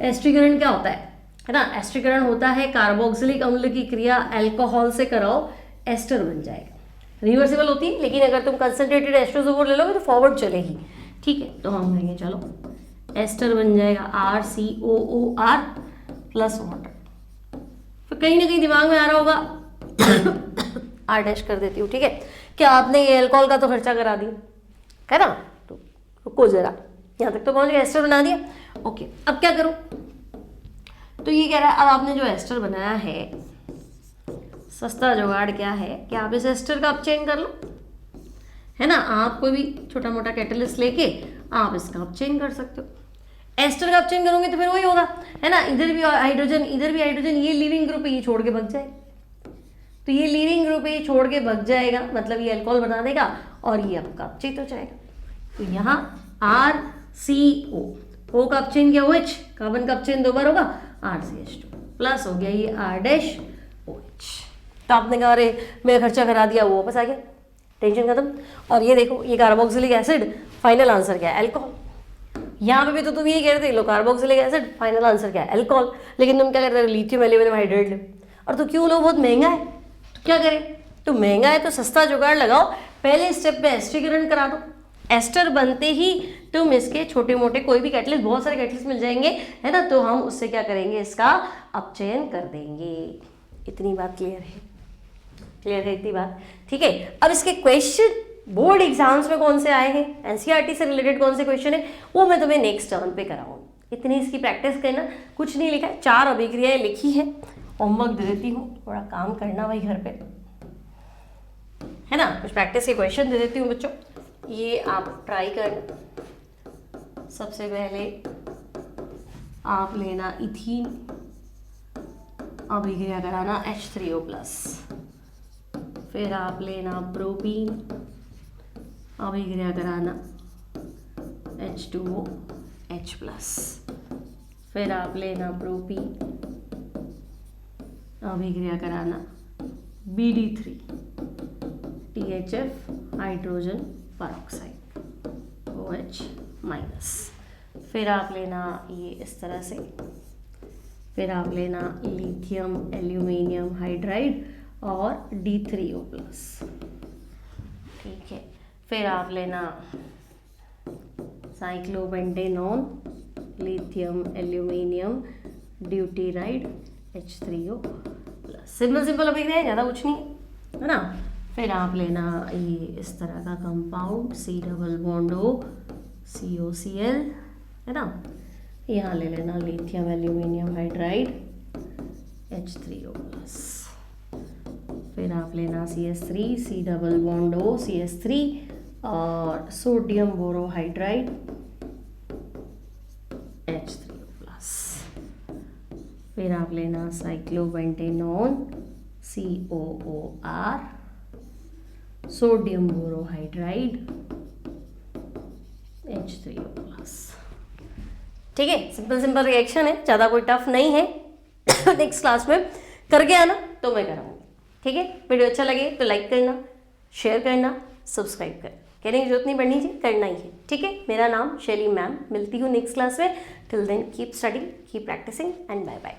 A: एस्ट्रीकरण क्या होता है ना? एस्ट्रीकरण होता है कार्बोक्सिलिक अम्ल की क्रिया अल्कोहल से कराओ, एस्टर बन जाएगा। रिवर्सिबल होती है, लेकिन अगर तुम कंसंट्रेटेड एस्ट्रोजोफोर ले लोगे तो फॉरवर्ड चलेगी, ठीक है? तो हम कहेंगे चलो एस्टर बन जाएगा RCOOR प्लस वाटर। फिर कहीं ना कहीं दिमाग में आ रहा होगा R डैश कर देती हूँ, ठीक है? क्या आपने ये अल्कोहल का तो खर्चा करा दिया, है ना? तो रुको जरा, यहाँ तक तो पहुँच गया, एस्टर बना दिया। ओके, अब क्या करूँ? तो ये कह रहा है अब आपने जो एस्टर बनाया है, सस्ता जुगाड़ क्या है कि आप इस एस्टर का अपचयन कर लो, है ना? आप कोई भी छोटा मोटा कैटलिस्ट लेके आप इसका अपचयन कर सकते हो। एस्टर का अपचयन करोगे तो फिर वही होगा, है ना? इधर भी हाइड्रोजन, इधर भी हाइड्रोजन, ये लीविंग ग्रुप है, ये छोड़ के भाग जाएगा। तो ये लीविंग ग्रुप है, ये छोड़ के भाग जाएगा, मतलब ये अल्कोहल बना देगा और ये आपका अपचित हो जाएगा। तो यहाँ RCO, O का अपचयन क्या OH, कार्बन का अपचयन 2 बार होगा, RCH2 प्लस हो गया ये R डैश OH। तो आपने कहा अरे मैं खर्चा करा दिया, वो वापस आ गया, टेंशन खत्म। और ये देखो ये कार्बोक्सिलिक एसिड, फाइनल आंसर क्या है? अल्कोहल। यहाँ पे भी तो तुम यही कह रहे थे लो कार्बोक्सिलिक एसिड, फाइनल आंसर क्या है? अल्कोहल। लेकिन तुम क्या करते हो? लिथियम एल्यूमिनियम हाइड्राइड लो। और तो क्यों लो? बहुत महंगा है, तो क्या करें? तो महंगा है तो सस्ता जुगाड़ लगाओ, पहले स्टेप में एस्ट्रीकरण करा दो। एस्टर बनते ही तुम इसके छोटे मोटे कोई भी कैटलिस्ट, बहुत सारे कैटलिस्ट मिल जाएंगे, है ना? तो हम उससे क्या करेंगे? इसका अपचयन कर देंगे। इतनी बात क्लियर है? क्लियर है इतनी बात? ठीक है। अब इसके क्वेश्चन बोर्ड एग्जाम्स में कौन से आए हैं, एनसीईआरटी से रिलेटेड कौन से क्वेश्चन है, वो मैं तुम्हें नेक्स्ट टर्न पे कराऊंगी। इतनी इसकी प्रैक्टिस करना, कुछ नहीं लिखा है, 4 अभिक्रियाएं लिखी है, होमवर्क दे देती हूँ, थोड़ा काम करना भाई घर पे, है ना? कुछ प्रैक्टिस के क्वेश्चन दे देती हूँ बच्चों, ये आप ट्राई करना। सबसे पहले आप लेना इथीन, अभिक्रिया कराना H3O+, फिर आप लेना प्रोपीन, अभिक्रिया कराना H2OH+, फिर आप लेना प्रोपीन, अभिक्रिया कराना BD3 THF hydrogen peroxide OH-, फिर आप लेना ये इस तरह से, फिर आप लेना लिथियम एल्यूमिनियम हाइड्राइड और D3O+, ठीक है। फिर आप लेना cyclopentanone, lithium aluminium deuteride H3O+। Simple अभिक्रिया है, ज़्यादा कुछ नहीं है ना? फिर आप लेना ये इस तरह का कंपाउंड C+O COCl, है ना? यहाँ ले लेना लिथियम एल्यूमिनियम हाइड्राइड H3O+, फिर आप लेना CH3 C+O CH3 और सोडियम बोरोहाइड्राइड H3O+, फिर आप लेना cyclopentanone COOR, sodium borohydride H3O+। ठीक है, सिंपल रिएक्शन है, ज़्यादा कोई टफ नहीं है। नेक्स्ट क्लास में करके आना तो मैं कराऊंगी, ठीक है? वीडियो अच्छा लगे तो लाइक करना, शेयर करना, सब्सक्राइब करना, कहने की जरूरत नहीं पड़नी चाहिए, करना ही है, ठीक है? मेरा नाम शैली मैम, मिलती हूँ नेक्स्ट क्लास में। Till then keep studying, keep practising and bye bye.